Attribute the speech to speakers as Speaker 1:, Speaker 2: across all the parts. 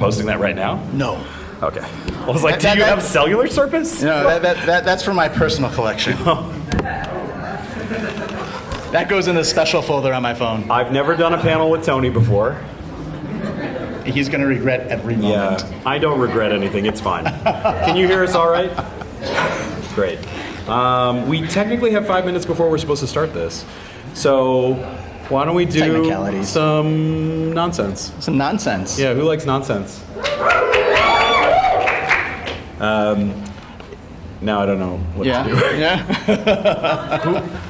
Speaker 1: posting that right now?
Speaker 2: No.
Speaker 1: Okay. I was like, do you have cellular service?
Speaker 2: No, that's for my personal collection. That goes in the special folder on my phone.
Speaker 1: I've never done a panel with Tony before.
Speaker 2: He's going to regret every moment.
Speaker 1: Yeah, I don't regret anything. It's fine. Can you hear us all right? Great. We technically have 5 minutes before we're supposed to start this. So why don't we do some nonsense?
Speaker 2: Some nonsense.
Speaker 1: Yeah, who likes nonsense? Now I don't know what to do.
Speaker 2: Yeah.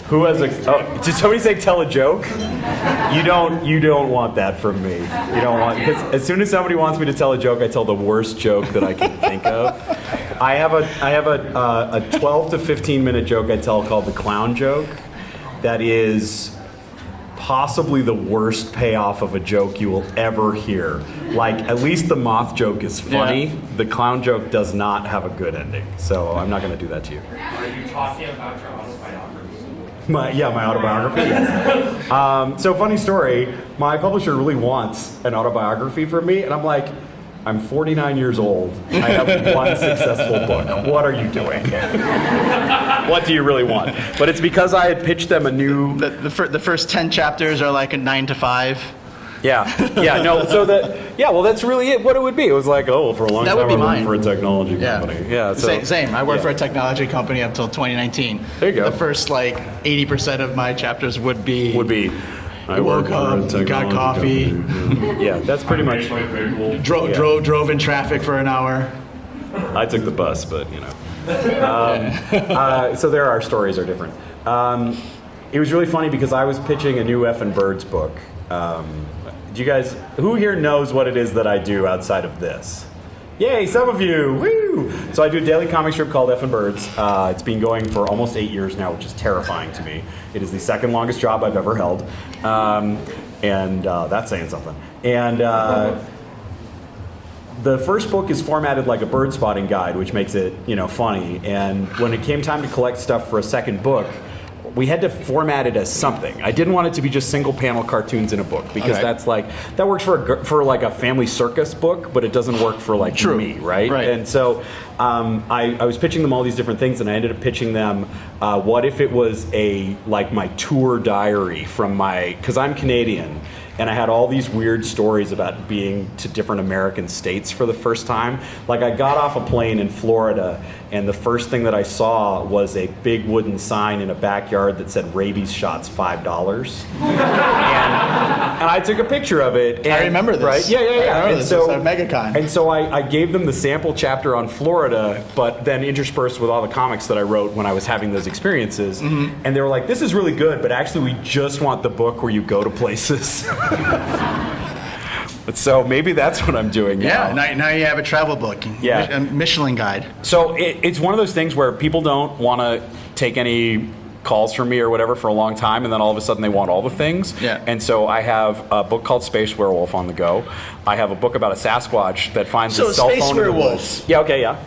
Speaker 1: Who has a? Oh, did somebody say tell a joke? You don't want that from me. You don't want, because as soon as somebody wants me to tell a joke, I tell the worst joke that I can think of. I have a 12 to 15 minute joke I tell called the clown joke. That is possibly the worst payoff of a joke you will ever hear. Like, at least the moth joke is funny. Yeah. The clown joke does not have a good ending. So I'm not going to do that to you.
Speaker 3: Are you talking about your autobiography?
Speaker 1: My autobiography, yes. So funny story, my publisher really wants an autobiography from me, and I'm like, I'm 49 years old. I have one successful book. What are you doing? What do you really want? But it's because I had pitched them a new...
Speaker 2: The first 10 chapters are like a 9 to 5.
Speaker 1: Yeah, no, so that's really it, what it would be. It was like, for a long time I worked for a technology company. Yeah, so,
Speaker 2: same. I worked for a technology company until 2019.
Speaker 1: There you go.
Speaker 2: The first 80% of my chapters would be
Speaker 1: I
Speaker 2: woke up, got coffee.
Speaker 1: Yeah, that's pretty much.
Speaker 2: Drove in traffic for an hour.
Speaker 1: I took the bus, but so there, our stories are different. It was really funny because I was pitching a new Effin Birds book. Do you guys, who here knows what it is that I do outside of this? Yay, some of you! Woo! So I do a daily comic strip called Effin Birds. It's been going for almost 8 years now, which is terrifying to me. It is the second longest job I've ever held, and that's saying something. And the first book is formatted like a bird spotting guide, which makes it funny. And when it came time to collect stuff for a second book, we had to format it as something. I didn't want it to be just single panel cartoons in a book, because that works for like a family circus book, but it doesn't work for like me, right? And so I was pitching them all these different things, and I ended up pitching them what if it was my tour diary from because I'm Canadian. And I had all these weird stories about being to different American states for the first time. Like, I got off a plane in Florida, and the first thing that I saw was a big wooden sign in a backyard that said rabies shots $5. And I took a picture of it. And,
Speaker 2: I remember this.
Speaker 1: Right? Yeah.
Speaker 2: I remember this. It's a MegaCon.
Speaker 1: And so I gave them the sample chapter on Florida, but then interspersed with all the comics that I wrote when I was having those experiences. Mm-hmm. And they were like, this is really good, but actually we just want the book where you go to places. So maybe that's what I'm doing now.
Speaker 2: Yeah, now you have a travel book.
Speaker 1: Yeah.
Speaker 2: A Michelin guide.
Speaker 1: So it's one of those things where people don't want to take any calls from me or whatever for a long time, and then all of a sudden they want all the things.
Speaker 2: Yeah.
Speaker 1: And so I have a book called Space Werewolf on the go. I have a book about a Sasquatch that finds a cell phone.
Speaker 2: Space Werewolves.
Speaker 1: Yeah, okay, yeah.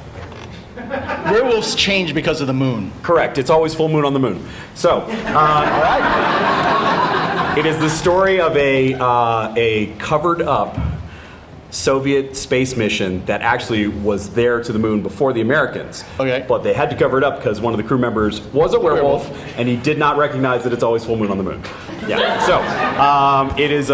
Speaker 2: Werewolves change because of the moon.
Speaker 1: Correct. It's always full moon on the moon. So, all right. It is the story of a covered up Soviet space mission that actually was there to the moon before the Americans.
Speaker 2: Okay.
Speaker 1: But they had to cover it up because one of the crew members was a werewolf, and he did not recognize that it's always full moon on the moon. Yeah. So it is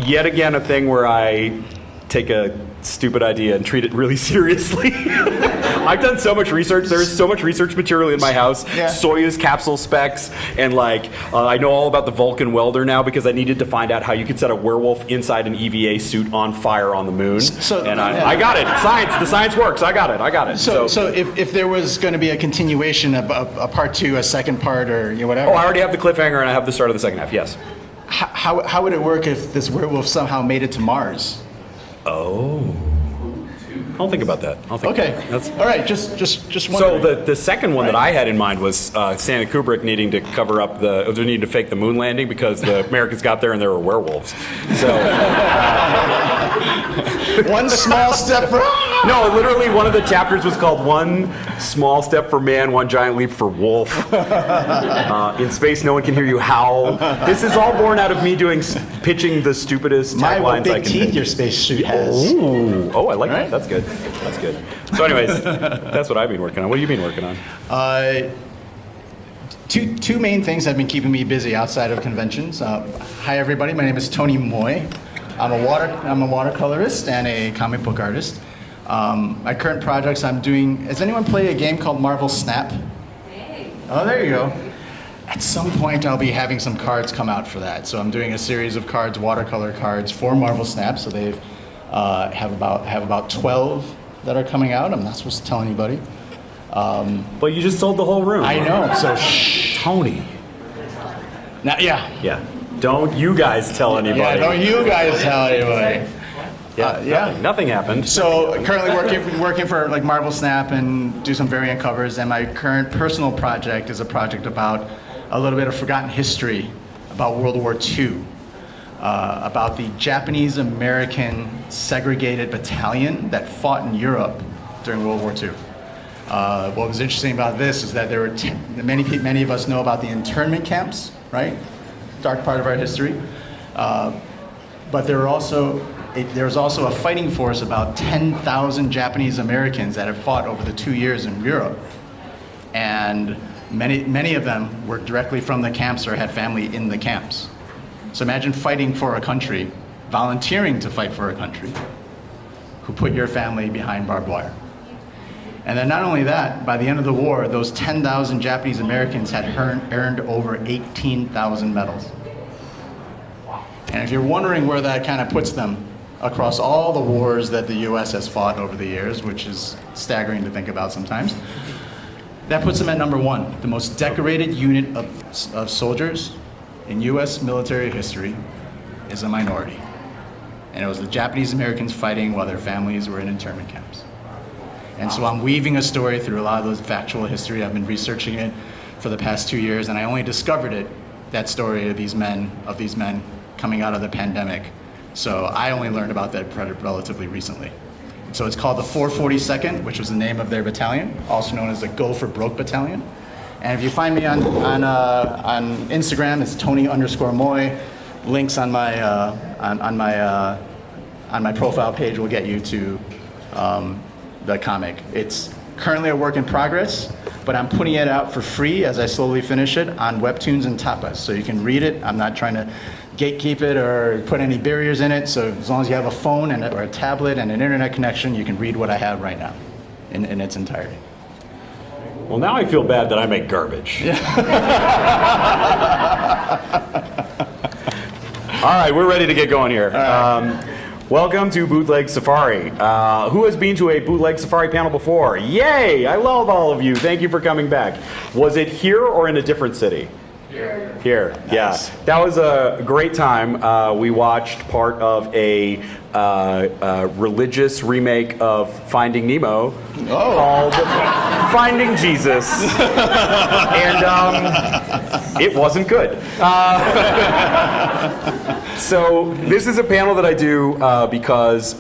Speaker 1: yet again a thing where I take a stupid idea and treat it really seriously. I've done so much research. There's so much research material in my house. Yeah. Soyuz capsule specs, and I know all about the Vulcan welder now because I needed to find out how you could set a werewolf inside an EVA suit on fire on the moon. I got it. Science. The science works. I got it.
Speaker 2: So if there was going to be a continuation, a part 2, a second part, or whatever.
Speaker 1: Oh, I already have the cliffhanger, and I have the start of the second half. Yes.
Speaker 2: How would it work if this werewolf somehow made it to Mars?
Speaker 1: Oh. I'll think about that.
Speaker 2: Okay. All right. Just
Speaker 1: So
Speaker 2: wondering.
Speaker 1: the second one that I had in mind was Stanley Kubrick needing to cover up needing to fake the moon landing because the Americans got there and there were werewolves. So
Speaker 2: one small step for.
Speaker 1: No, literally one of the chapters was called One Small Step for Man, One Giant Leap for Wolf. In space, no one can hear you howl. This is all born out of me pitching the stupidest
Speaker 2: My, what
Speaker 1: taglines I
Speaker 2: big
Speaker 1: can
Speaker 2: teeth
Speaker 1: think.
Speaker 2: your spacesuit has.
Speaker 1: Ooh. Oh, I like
Speaker 2: Right?
Speaker 1: that. That's good. That's good. So anyways, that's what I've been working on. What have you been working on?
Speaker 2: Two main things have been keeping me busy outside of conventions. Hi everybody, my name is Tony Moy. I'm a watercolorist and a comic book artist. My current projects I'm doing. Has anyone played a game called Marvel Snap?
Speaker 4: Hey.
Speaker 2: Oh, there you go. At some point, I'll be having some cards come out for that. So I'm doing a series of cards, watercolor cards for Marvel Snap. So they have about 12 that are coming out. I'm not supposed to tell anybody.
Speaker 1: But you just sold the whole room.
Speaker 2: I know. So shh.
Speaker 1: Tony.
Speaker 2: Now, yeah.
Speaker 1: Yeah. Don't you guys tell anybody.
Speaker 2: Yeah. Don't you guys tell anybody.
Speaker 1: Yeah. Nothing happened.
Speaker 2: So currently working for like Marvel Snap and do some variant covers. And my current personal project is a project about a little bit of forgotten history about World War II, about the Japanese American segregated battalion that fought in Europe during World War II. What was interesting about this is that there were many of us know about the internment camps, right? Dark part of our history. But there was also a fighting force about 10,000 Japanese Americans that had fought over the 2 years in Europe. And many of them were directly from the camps or had family in the camps. So imagine fighting for a country, volunteering to fight for a country, who put your family behind barbed wire. And then not only that, by the end of the war, those 10,000 Japanese Americans had earned over 18,000 medals. And if you're wondering where that kind of puts them across all the wars that the US has fought over the years, which is staggering to think about sometimes, that puts them at number one. The most decorated unit of soldiers in US military history is a minority. And it was the Japanese Americans fighting while their families were in internment camps. And so I'm weaving a story through a lot of those factual history. I've been researching it for the past 2 years, and I only discovered that story of these men coming out of the pandemic. So I only learned about that relatively recently. So it's called the 442nd, which was the name of their battalion, also known as the Go for Broke Battalion. And if you find me on Instagram, it's Tony_Moy. Links on my profile page will get you to the comic. It's currently a work in progress, but I'm putting it out for free as I slowly finish it on Webtoons and Tapas. So you can read it. I'm not trying to gatekeep it or put any barriers in it. So as long as you have a phone or a tablet and an internet connection, you can read what I have right now in its entirety.
Speaker 1: Well, now I feel bad that I make garbage. Yeah. All right, we're ready to get going here. Welcome to Bootleg Safari. Who has been to a Bootleg Safari panel before? Yay! I love all of you. Thank you for coming back. Was it here or in a different city? Here, nice. Yeah. That was a great time. We watched part of a religious remake of Finding Nemo called Finding Jesus. And it wasn't good. So this is a panel that I do because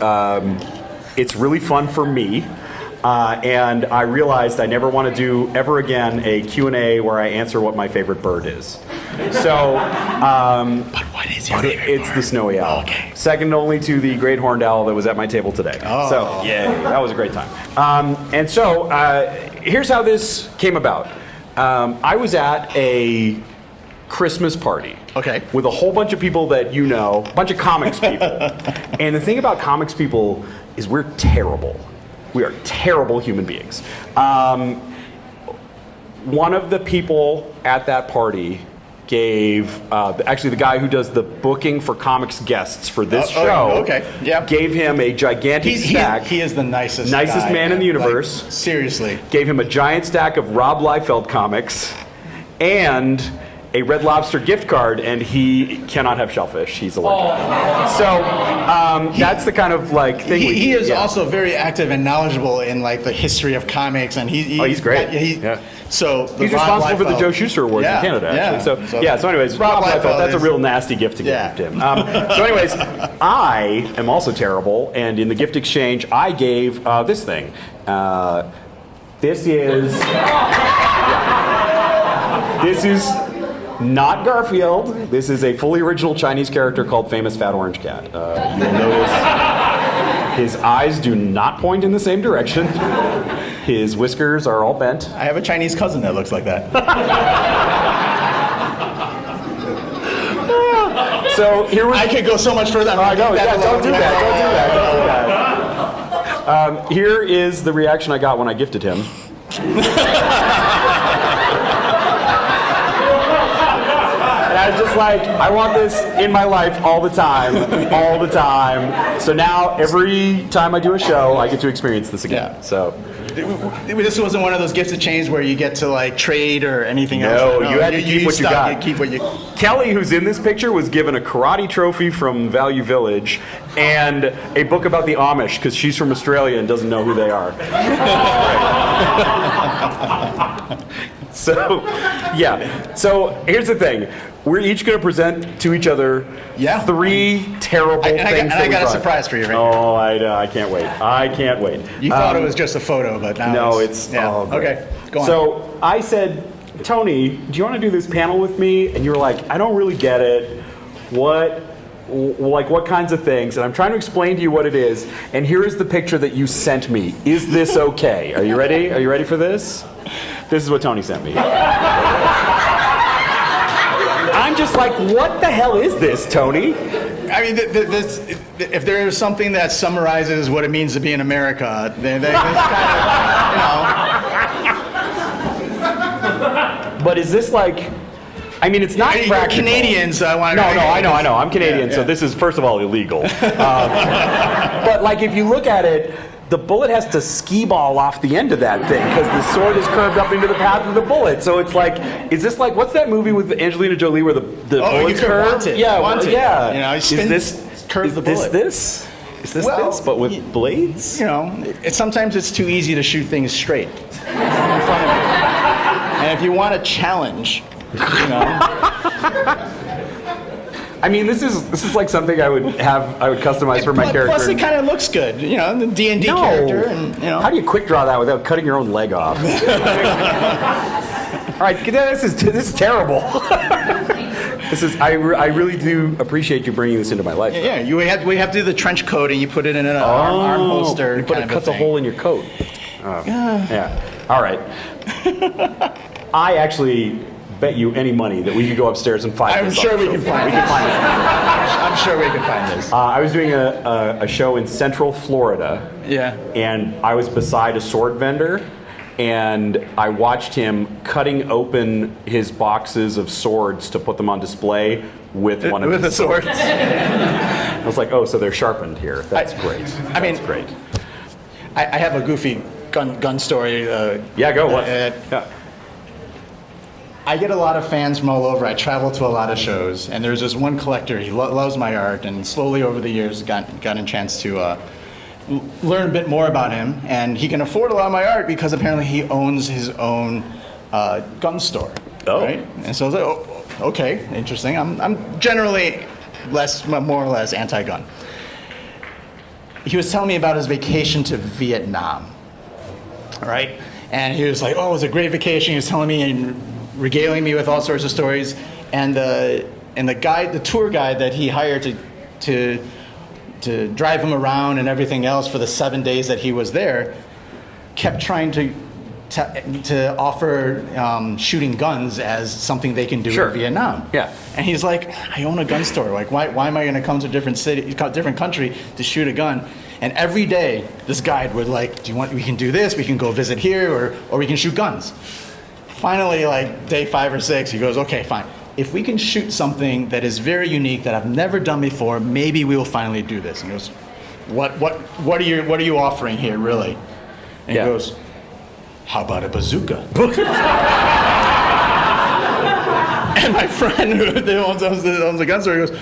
Speaker 1: it's really fun for me. And I realized I never want to do ever again a Q&A where I answer what my favorite bird is. So,
Speaker 2: But what is your favorite
Speaker 1: it's
Speaker 2: bird?
Speaker 1: the snowy owl.
Speaker 2: Okay.
Speaker 1: Second only to the great horned owl that was at my table today.
Speaker 2: Oh.
Speaker 1: So, yay, that was a great time. And so, here's how this came about. I was at a Christmas party.
Speaker 2: Okay.
Speaker 1: With a whole bunch of people that you know, a bunch of comics people. And the thing about comics people is we're terrible. We are terrible human beings. One of the people at that party gave, actually the guy who does the booking for comics guests for this show,
Speaker 2: okay. Yep.
Speaker 1: gave him a gigantic stack.
Speaker 2: He is the nicest
Speaker 1: Nicest
Speaker 2: guy,
Speaker 1: man in the universe.
Speaker 2: Like, seriously.
Speaker 1: Gave him a giant stack of Rob Liefeld comics and a Red Lobster gift card, and he cannot have shellfish. He's allergic. So that's the kind of like thing.
Speaker 2: He is also very active and knowledgeable in like the history of comics, and
Speaker 1: he's great.
Speaker 2: So
Speaker 1: he's responsible for the Joe Shuster Awards in Canada, actually. So anyways, Rob Liefeld, that's a real nasty gift to gift him. So anyways, I am also terrible, and in the gift exchange, I gave this thing. This is not Garfield. This is a fully original Chinese character called Famous Fat Orange Cat. You'll notice his eyes do not point in the same direction. His whiskers are all bent.
Speaker 2: I have a Chinese cousin that looks like that.
Speaker 1: So here was.
Speaker 2: I could go so much further.
Speaker 1: Don't do that. Here is the reaction I got when I gifted him. And I was just like, I want this in my life all the time. So now every time I do a show, I get to experience this again.
Speaker 2: Yeah.
Speaker 1: So.
Speaker 2: This wasn't one of those gifts exchange where you get to like trade or anything else.
Speaker 1: No, you had to keep what you got.
Speaker 2: You keep what you.
Speaker 1: Kelly, who's in this picture, was given a karate trophy from Value Village and a book about the Amish because she's from Australia and doesn't know who they are. So, yeah. So here's the thing: we're each going to present to each other 3 terrible things.
Speaker 2: I got a surprise for you, right?
Speaker 1: Oh, I can't wait. I can't wait.
Speaker 2: You thought it was just a photo, but now
Speaker 1: no,
Speaker 2: it's okay. Go on.
Speaker 1: So I said, Tony, do you want to do this panel with me? And you were like, I don't really get it. What kinds of things? And I'm trying to explain to you what it is. And here is the picture that you sent me. Is this okay? Are you ready? Are you ready for this? This is what Tony sent me. I'm just like, what the hell is this, Tony?
Speaker 2: I mean, if there is something that summarizes what it means to be in America, then it's kind of,
Speaker 1: But is this like? I mean, it's not practical.
Speaker 2: You're Canadian, so I want to.
Speaker 1: No, I know. I'm Canadian, so this is first of all illegal. But like, if you look at it, the bullet has to ski ball off the end of that thing because the sword is curved up into the path of the bullet. So it's like, is this like, what's that movie with Angelina Jolie where the bullet's curved?
Speaker 2: Wanted.
Speaker 1: Yeah,
Speaker 2: Wanted.
Speaker 1: Yeah.
Speaker 2: You know,
Speaker 1: Is this
Speaker 2: the bullet.
Speaker 1: Is this but with blades?
Speaker 2: You know, sometimes it's too easy to shoot things straight in front of you. And if you want a challenge, you know.
Speaker 1: I mean, this is like something I would customize for my character.
Speaker 2: Plus, it kind of looks good, you know, the D&D character, and you know.
Speaker 1: How do you quick draw that without cutting your own leg off? All right, this is terrible. I really do appreciate you bringing this into my life.
Speaker 2: Yeah, we have to do the trench coat, and you put it in an arm holster.
Speaker 1: But it cuts a hole in your coat. Yeah. All right. I actually bet you any money that we could go upstairs and find this.
Speaker 2: I'm sure we can find this. I'm sure we can find this.
Speaker 1: I was doing a show in Central Florida.
Speaker 2: Yeah.
Speaker 1: And I was beside a sword vendor, and I watched him cutting open his boxes of swords to put them on display with one of his swords. I was like, oh, so they're sharpened here. That's great. That's great.
Speaker 2: I have a goofy gun story.
Speaker 1: Yeah, go. What?
Speaker 2: I get a lot of fans from all over. I travel to a lot of shows, and there's this one collector. He loves my art, and slowly over the years got a chance to learn a bit more about him. And he can afford a lot of my art because apparently he owns his own gun store.
Speaker 1: Oh.
Speaker 2: Right? And so I was like, oh, okay, interesting. I'm generally more or less anti-gun. He was telling me about his vacation to Vietnam. All right? And he was like, oh, it was a great vacation. He was telling me and regaling me with all sorts of stories, and the tour guide that he hired to drive him around and everything else for the 7 days that he was there, kept trying to offer shooting guns as something they can do in Vietnam.
Speaker 1: Yeah.
Speaker 2: And he's like, I own a gun store. Like, why am I going to come to a different country to shoot a gun? And every day, this guide would like, we can do this, we can go visit here, or we can shoot guns. Finally, like day 5 or 6, he goes, okay, fine. If we can shoot something that is very unique that I've never done before, maybe we will finally do this. And he goes, what are you offering here, really? And he goes, how about a bazooka? And my friend who owns the gun store goes,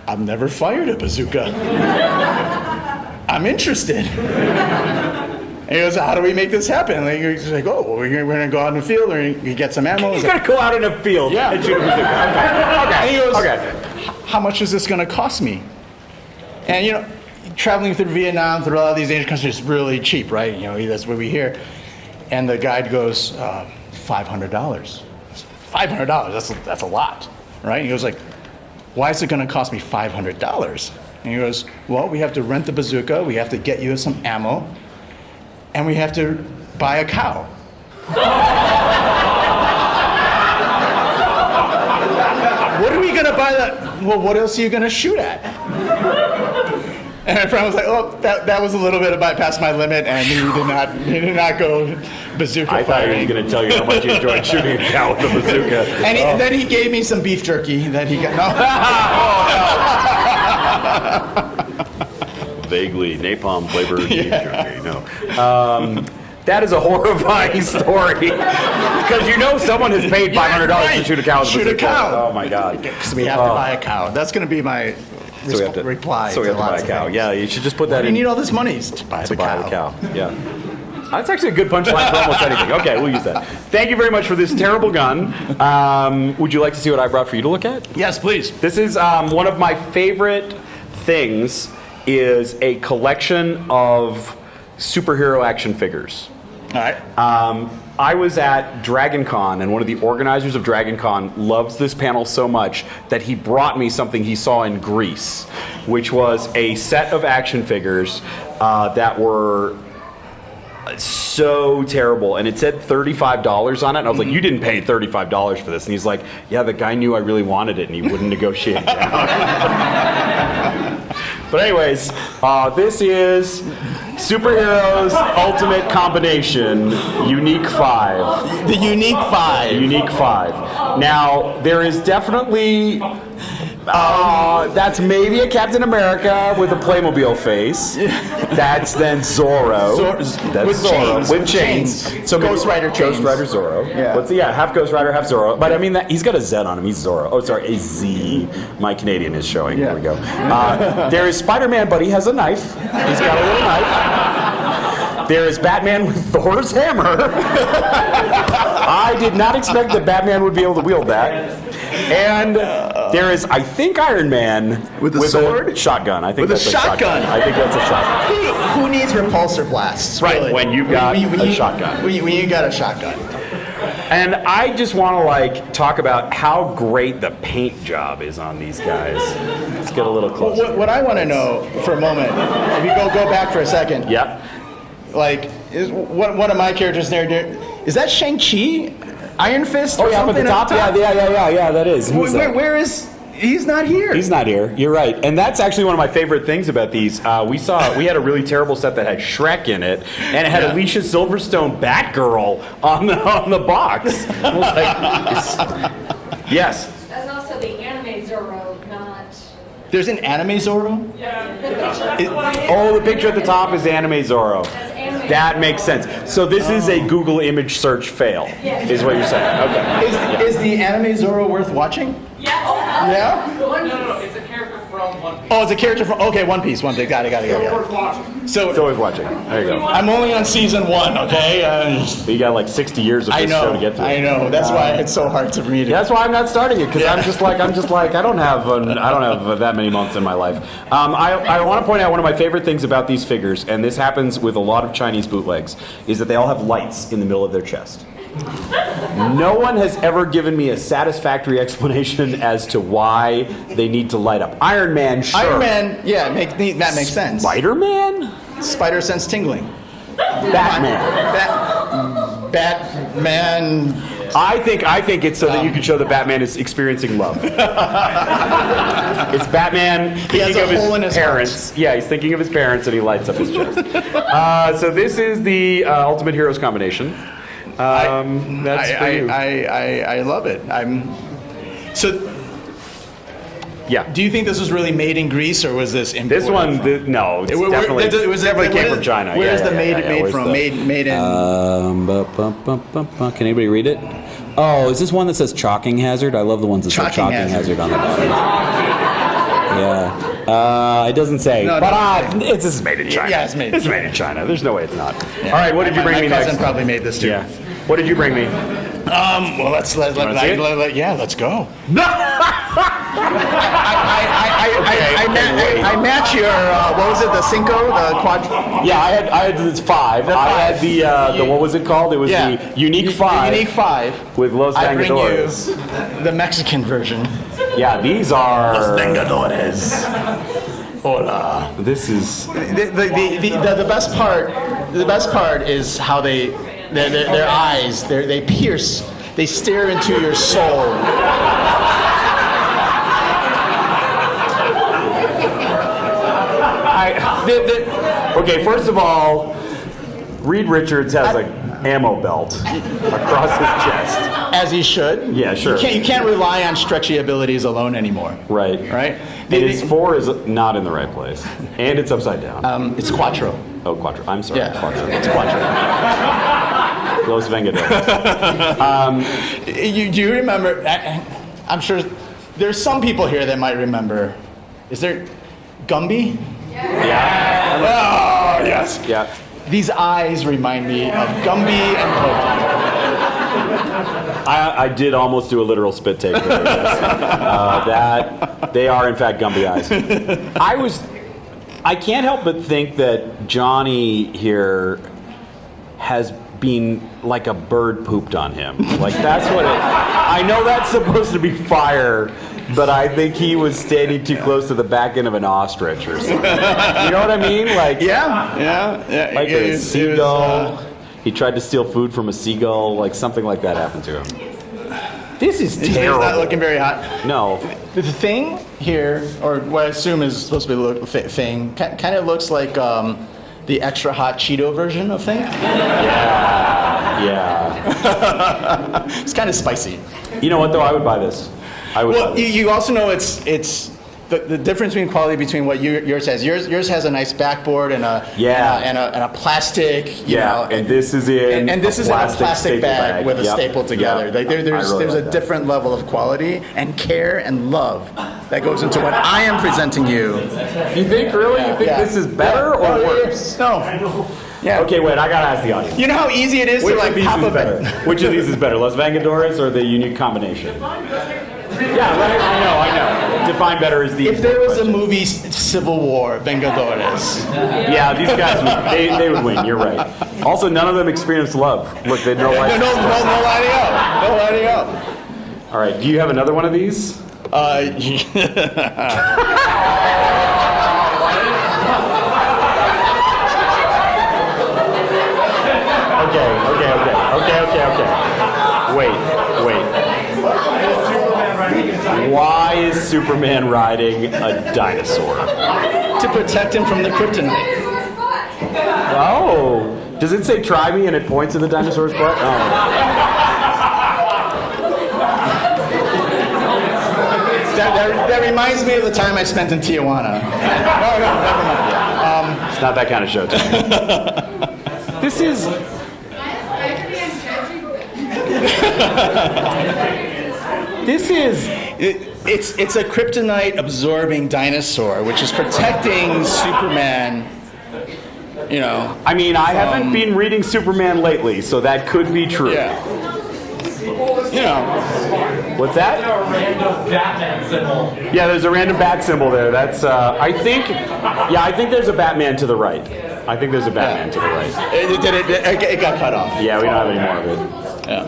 Speaker 2: I've never fired a bazooka. I'm interested. And he goes, how do we make this happen? And he's like, oh, well, we're going to go out in the field and we get some ammo.
Speaker 1: He's going to go out in a field and shoot a bazooka. Okay.
Speaker 2: And he goes,
Speaker 1: Okay.
Speaker 2: how much is this going to cost me? And, you know, traveling through Vietnam, through a lot of these Asian countries, is really cheap, right? You know, that's what we hear. And the guide goes, $500. $500, that's a lot, right? He goes like, why is it going to cost me $500? And he goes, well, we have to rent the bazooka, we have to get you some ammo, and we have to buy a cow. What are we going to buy that? Well, what else are you going to shoot at? And my friend was like, oh, that was a little bit past my limit, and he did not go bazooka
Speaker 1: I thought he
Speaker 2: firing.
Speaker 1: was going to tell you how much he enjoyed shooting a cow with a bazooka.
Speaker 2: And then he gave me some beef jerky that he got. No.
Speaker 1: Vaguely napalm flavored beef jerky. No. That is a horrifying story. Because you know someone has paid $500 to shoot a cow with a bazooka.
Speaker 2: Shoot a cow.
Speaker 1: Oh my God.
Speaker 2: Because we have to buy a cow. That's going to be my reply.
Speaker 1: So we have to buy a cow. Yeah, you should just put that
Speaker 2: You
Speaker 1: in.
Speaker 2: need all this money to buy the cow.
Speaker 1: Yeah. That's actually a good punchline for almost anything. Okay, we'll use that. Thank you very much for this terrible gun. Would you like to see what I brought for you to look at?
Speaker 2: Yes, please.
Speaker 1: This is one of my favorite things. Is a collection of superhero action figures.
Speaker 2: All right.
Speaker 1: I was at Dragon Con, and one of the organizers of Dragon Con loves this panel so much that he brought me something he saw in Greece, which was a set of action figures that were so terrible, and it said $35 on it, and I was like, you didn't pay $35 for this. And he's like, yeah, the guy knew I really wanted it, and he wouldn't negotiate it down. But anyways, this is Superheroes Ultimate Combination Unique 5.
Speaker 2: The Unique 5.
Speaker 1: Unique 5. Now, there is definitely... that's maybe a Captain America with a Playmobil face. That's then Zorro. That's
Speaker 2: with
Speaker 1: Zorro.
Speaker 2: chains.
Speaker 1: With chains. So
Speaker 2: Ghost Rider chains.
Speaker 1: Ghost Rider Zorro.
Speaker 2: Yeah.
Speaker 1: Half Ghost Rider, half Zorro. But I mean, he's got a Z on him. He's Zorro. Oh, sorry, a Z. My Canadian is showing.
Speaker 2: Yeah.
Speaker 1: There we go. There is Spider-Man, but he has a knife. He's got a little knife. There is Batman with Thor's hammer. I did not expect that Batman would be able to wield that. And there is, I think, Iron Man
Speaker 2: with a sword?
Speaker 1: A shotgun. I think
Speaker 2: With a
Speaker 1: that's
Speaker 2: shotgun?
Speaker 1: I think that's a shotgun.
Speaker 2: Who needs repulsor blasts?
Speaker 1: Right,
Speaker 2: Really?
Speaker 1: when you've got a shotgun.
Speaker 2: When you got a shotgun.
Speaker 1: And I just want to talk about how great the paint job is on these guys. Let's get a little closer.
Speaker 2: What I want to know for a moment, if you go back for a second.
Speaker 1: Yep.
Speaker 2: Is one of my characters there? Is that Shang-Chi? Iron Fist?
Speaker 1: Oh
Speaker 2: or
Speaker 1: yeah, up at the
Speaker 2: something
Speaker 1: top. Yeah. That is. Who's that?
Speaker 2: Where is? He's not here.
Speaker 1: He's not here. You're right, and that's actually one of my favorite things about these. We had a really terrible set that had Shrek in it, and it had Alicia Silverstone Batgirl on the box. I was like, yes.
Speaker 4: That's also the anime Zorro, not.
Speaker 2: There's an anime Zorro?
Speaker 1: The picture at the top is anime Zorro.
Speaker 4: That's anime
Speaker 1: That
Speaker 4: Zorro.
Speaker 1: makes sense. So this is a Google image search fail, is what you're saying. Okay.
Speaker 2: Is the anime Zorro worth watching?
Speaker 4: Yeah.
Speaker 2: Yeah?
Speaker 3: No, it's a character from One Piece.
Speaker 2: Oh, it's a character from One Piece. Got it.
Speaker 3: Worth watching.
Speaker 1: It's always watching. There you go.
Speaker 2: I'm only on season 1, okay?
Speaker 1: But you got 60 years of
Speaker 2: I
Speaker 1: this show to
Speaker 2: know.
Speaker 1: get through.
Speaker 2: I know. That's why it's so hard to read it.
Speaker 1: That's why I'm not starting it, because I'm just like I don't have that many months in my life. I want to point out one of my favorite things about these figures, and this happens with a lot of Chinese bootlegs, is that they all have lights in the middle of their chest. No one has ever given me a satisfactory explanation as to why they need to light up. Iron Man, sure.
Speaker 2: Iron Man, that makes sense.
Speaker 1: Spider-Man?
Speaker 2: Spider sense tingling.
Speaker 1: Batman.
Speaker 2: Batman.
Speaker 1: I think it's so that you can show that Batman is experiencing love. It's Batman thinking
Speaker 2: a
Speaker 1: of his
Speaker 2: hole in his
Speaker 1: parents. Yeah, he's thinking of his parents and he lights up his chest. So this is the Ultimate Heroes combination. That's for you.
Speaker 2: I love it.
Speaker 1: Yeah.
Speaker 2: Do you think this was really made in Greece or was this imported?
Speaker 1: This one, no, it's definitely came from China.
Speaker 2: Where's the made from? Made in.
Speaker 1: Can anybody read it? Oh, is this one that says chalking hazard? I love the ones that say
Speaker 2: Chalking
Speaker 1: chalking
Speaker 2: hazard.
Speaker 1: hazard on the bottom. Yeah. It doesn't say.
Speaker 2: No,
Speaker 1: but this is made in China.
Speaker 2: Yeah, it's made in
Speaker 1: It's
Speaker 2: China.
Speaker 1: made in China. There's no way it's not.
Speaker 2: Yeah.
Speaker 1: All right, what did you bring
Speaker 2: my
Speaker 1: me
Speaker 2: cousin
Speaker 1: next?
Speaker 2: probably made this too.
Speaker 1: Yeah. What did you bring me?
Speaker 2: Well, let's
Speaker 1: wanna see it?
Speaker 2: yeah, let's go.
Speaker 1: No!
Speaker 2: I match your what was it? The Cinco, the quad.
Speaker 1: Yeah, I had this 5. I had the what was it called? It was the Unique 5.
Speaker 2: The Unique 5.
Speaker 1: With Los
Speaker 2: I bring
Speaker 1: Vengadores.
Speaker 2: you the Mexican version.
Speaker 1: Yeah, these are
Speaker 2: Los Vengadores. Hola.
Speaker 1: This is
Speaker 2: The best part. The best part is how their eyes. They pierce. They stare into your soul.
Speaker 1: Okay, first of all, Reed Richards has an ammo belt across his chest.
Speaker 2: As he should.
Speaker 1: Yeah, sure.
Speaker 2: You can't rely on stretchy abilities alone anymore.
Speaker 1: Right.
Speaker 2: Right?
Speaker 1: And his 4 is not in the right place. And it's upside down.
Speaker 2: It's Quattro.
Speaker 1: Oh, Quattro. I'm sorry.
Speaker 2: Yeah,
Speaker 1: Quattro.
Speaker 2: it's Quattro.
Speaker 1: Los Vengadores.
Speaker 2: Do you remember? I'm sure there's some people here that might remember. Is there Gumby?
Speaker 1: Yeah.
Speaker 2: Oh, yes.
Speaker 1: Yeah.
Speaker 2: These eyes remind me of Gumby and Pokey.
Speaker 1: I did almost do a literal spit take there. Yes. That they are in fact Gumby eyes. I can't help but think that Johnny here has been like a bird pooped on him. Like that's what it. I know that's supposed to be fire, but I think he was standing too close to the back end of an ostrich or something. You know what I mean? Like
Speaker 2: Yeah.
Speaker 1: like
Speaker 2: It
Speaker 1: a
Speaker 2: was,
Speaker 1: seagull. He tried to steal food from a seagull. Like something like that happened to him. This is
Speaker 2: He's
Speaker 1: terrible.
Speaker 2: not looking very hot.
Speaker 1: No.
Speaker 2: The thing here, or what I assume is supposed to be the thing, kind of looks like the extra hot Cheeto version of thing.
Speaker 1: Yeah.
Speaker 2: It's kind of spicy.
Speaker 1: You know what though? I would buy this. I would buy
Speaker 2: Well,
Speaker 1: this.
Speaker 2: you also know it's the difference between quality between what yours has. Yours has a nice backboard and a and a plastic. You know,
Speaker 1: and this is in
Speaker 2: and this is in a plastic
Speaker 1: staple
Speaker 2: bag with a
Speaker 1: Yep,
Speaker 2: staple together.
Speaker 1: yep.
Speaker 2: Like, there's
Speaker 1: I really
Speaker 2: a
Speaker 1: like that.
Speaker 2: different level of quality and care and love that goes into what I am presenting you.
Speaker 1: You think really? You think
Speaker 2: Yeah.
Speaker 1: this is better or
Speaker 2: No,
Speaker 1: worse?
Speaker 2: No. Yeah.
Speaker 1: Okay, wait. I gotta ask the audience.
Speaker 2: You know how easy it is
Speaker 1: Which
Speaker 2: to
Speaker 1: of
Speaker 2: like
Speaker 1: these
Speaker 2: pop
Speaker 1: is
Speaker 2: a
Speaker 1: better? Which of these is better, Los Vengadores or the unique combination? Yeah, right, I know. Define better is the.
Speaker 2: If there was a
Speaker 1: question.
Speaker 2: movie Civil War, Vengadores.
Speaker 1: Yeah, these guys they would win. You're right. Also, none of them experienced love. Look, they know
Speaker 2: No
Speaker 1: life.
Speaker 2: lighting up. No lighting up.
Speaker 1: All right. Do you have another one of these? Okay. Wait. Why is Superman riding a dinosaur?
Speaker 2: To protect him from the kryptonite.
Speaker 1: Oh, does it say try me and it points at the dinosaur's butt? Oh.
Speaker 2: That reminds me of the time I spent in Tijuana. No, never mind.
Speaker 1: It's not that kind of show, Tony. This is.
Speaker 2: It's a kryptonite absorbing dinosaur, which is protecting Superman. You know.
Speaker 1: I mean, I haven't been reading Superman lately, so that could be true.
Speaker 2: Yeah. You know.
Speaker 1: What's that?
Speaker 3: Random Batman symbol.
Speaker 1: Yeah, there's a random bat symbol there. That's, I think there's a Batman to the right. I think there's a Batman to the right.
Speaker 2: It got cut off.
Speaker 1: Yeah, we don't have any more of it.
Speaker 2: Yeah.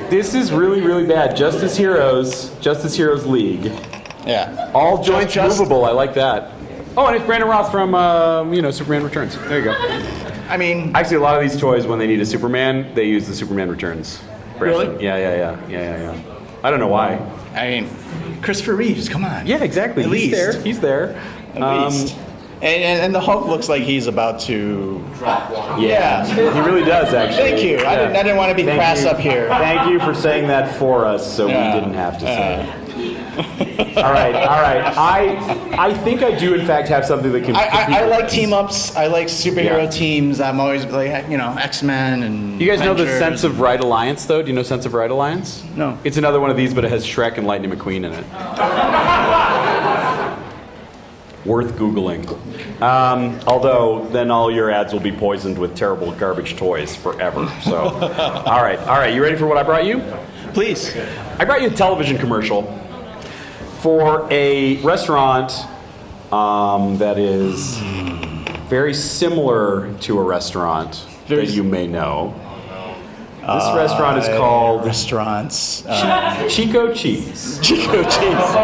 Speaker 1: This is really, really bad. Justice Heroes League.
Speaker 2: Yeah.
Speaker 1: All joints
Speaker 2: Just-
Speaker 1: movable. I like that. Oh, and it's Brandon Roth from, Superman Returns. There you go.
Speaker 2: I mean,
Speaker 1: Actually, a lot of these toys, when they need a Superman, they use the Superman Returns. Brandon.
Speaker 2: Really?
Speaker 1: Yeah. I don't know why.
Speaker 2: I mean, Christopher Reeves, come on.
Speaker 1: Yeah, exactly.
Speaker 2: At
Speaker 1: He's
Speaker 2: least.
Speaker 1: there. He's there.
Speaker 2: At least. And the Hulk looks like he's about to.
Speaker 1: Yeah, he really does, actually.
Speaker 2: Thank you. I didn't want to be
Speaker 1: Thank
Speaker 2: crass
Speaker 1: you.
Speaker 2: up here.
Speaker 1: Thank you for saying that for us, so
Speaker 2: Yeah.
Speaker 1: we didn't have to say it. All right. I think I do, in fact, have something that can.
Speaker 2: I like team ups. I like superhero
Speaker 1: Yeah.
Speaker 2: teams. I'm always like, X-Men and.
Speaker 1: You guys know the
Speaker 2: Avengers.
Speaker 1: Sense of Right Alliance, though? Do you know Sense of Right Alliance?
Speaker 2: No.
Speaker 1: It's another one of these, but it has Shrek and Lightning McQueen in it. Worth Googling. Although, then all your ads will be poisoned with terrible garbage toys forever. So, all right. You ready for what I brought you?
Speaker 2: Please.
Speaker 1: I brought you a television commercial for a restaurant that is very similar to a restaurant that you may know. This restaurant is called
Speaker 2: Restaurants.
Speaker 1: Chico Cheese.
Speaker 2: Chico Cheese.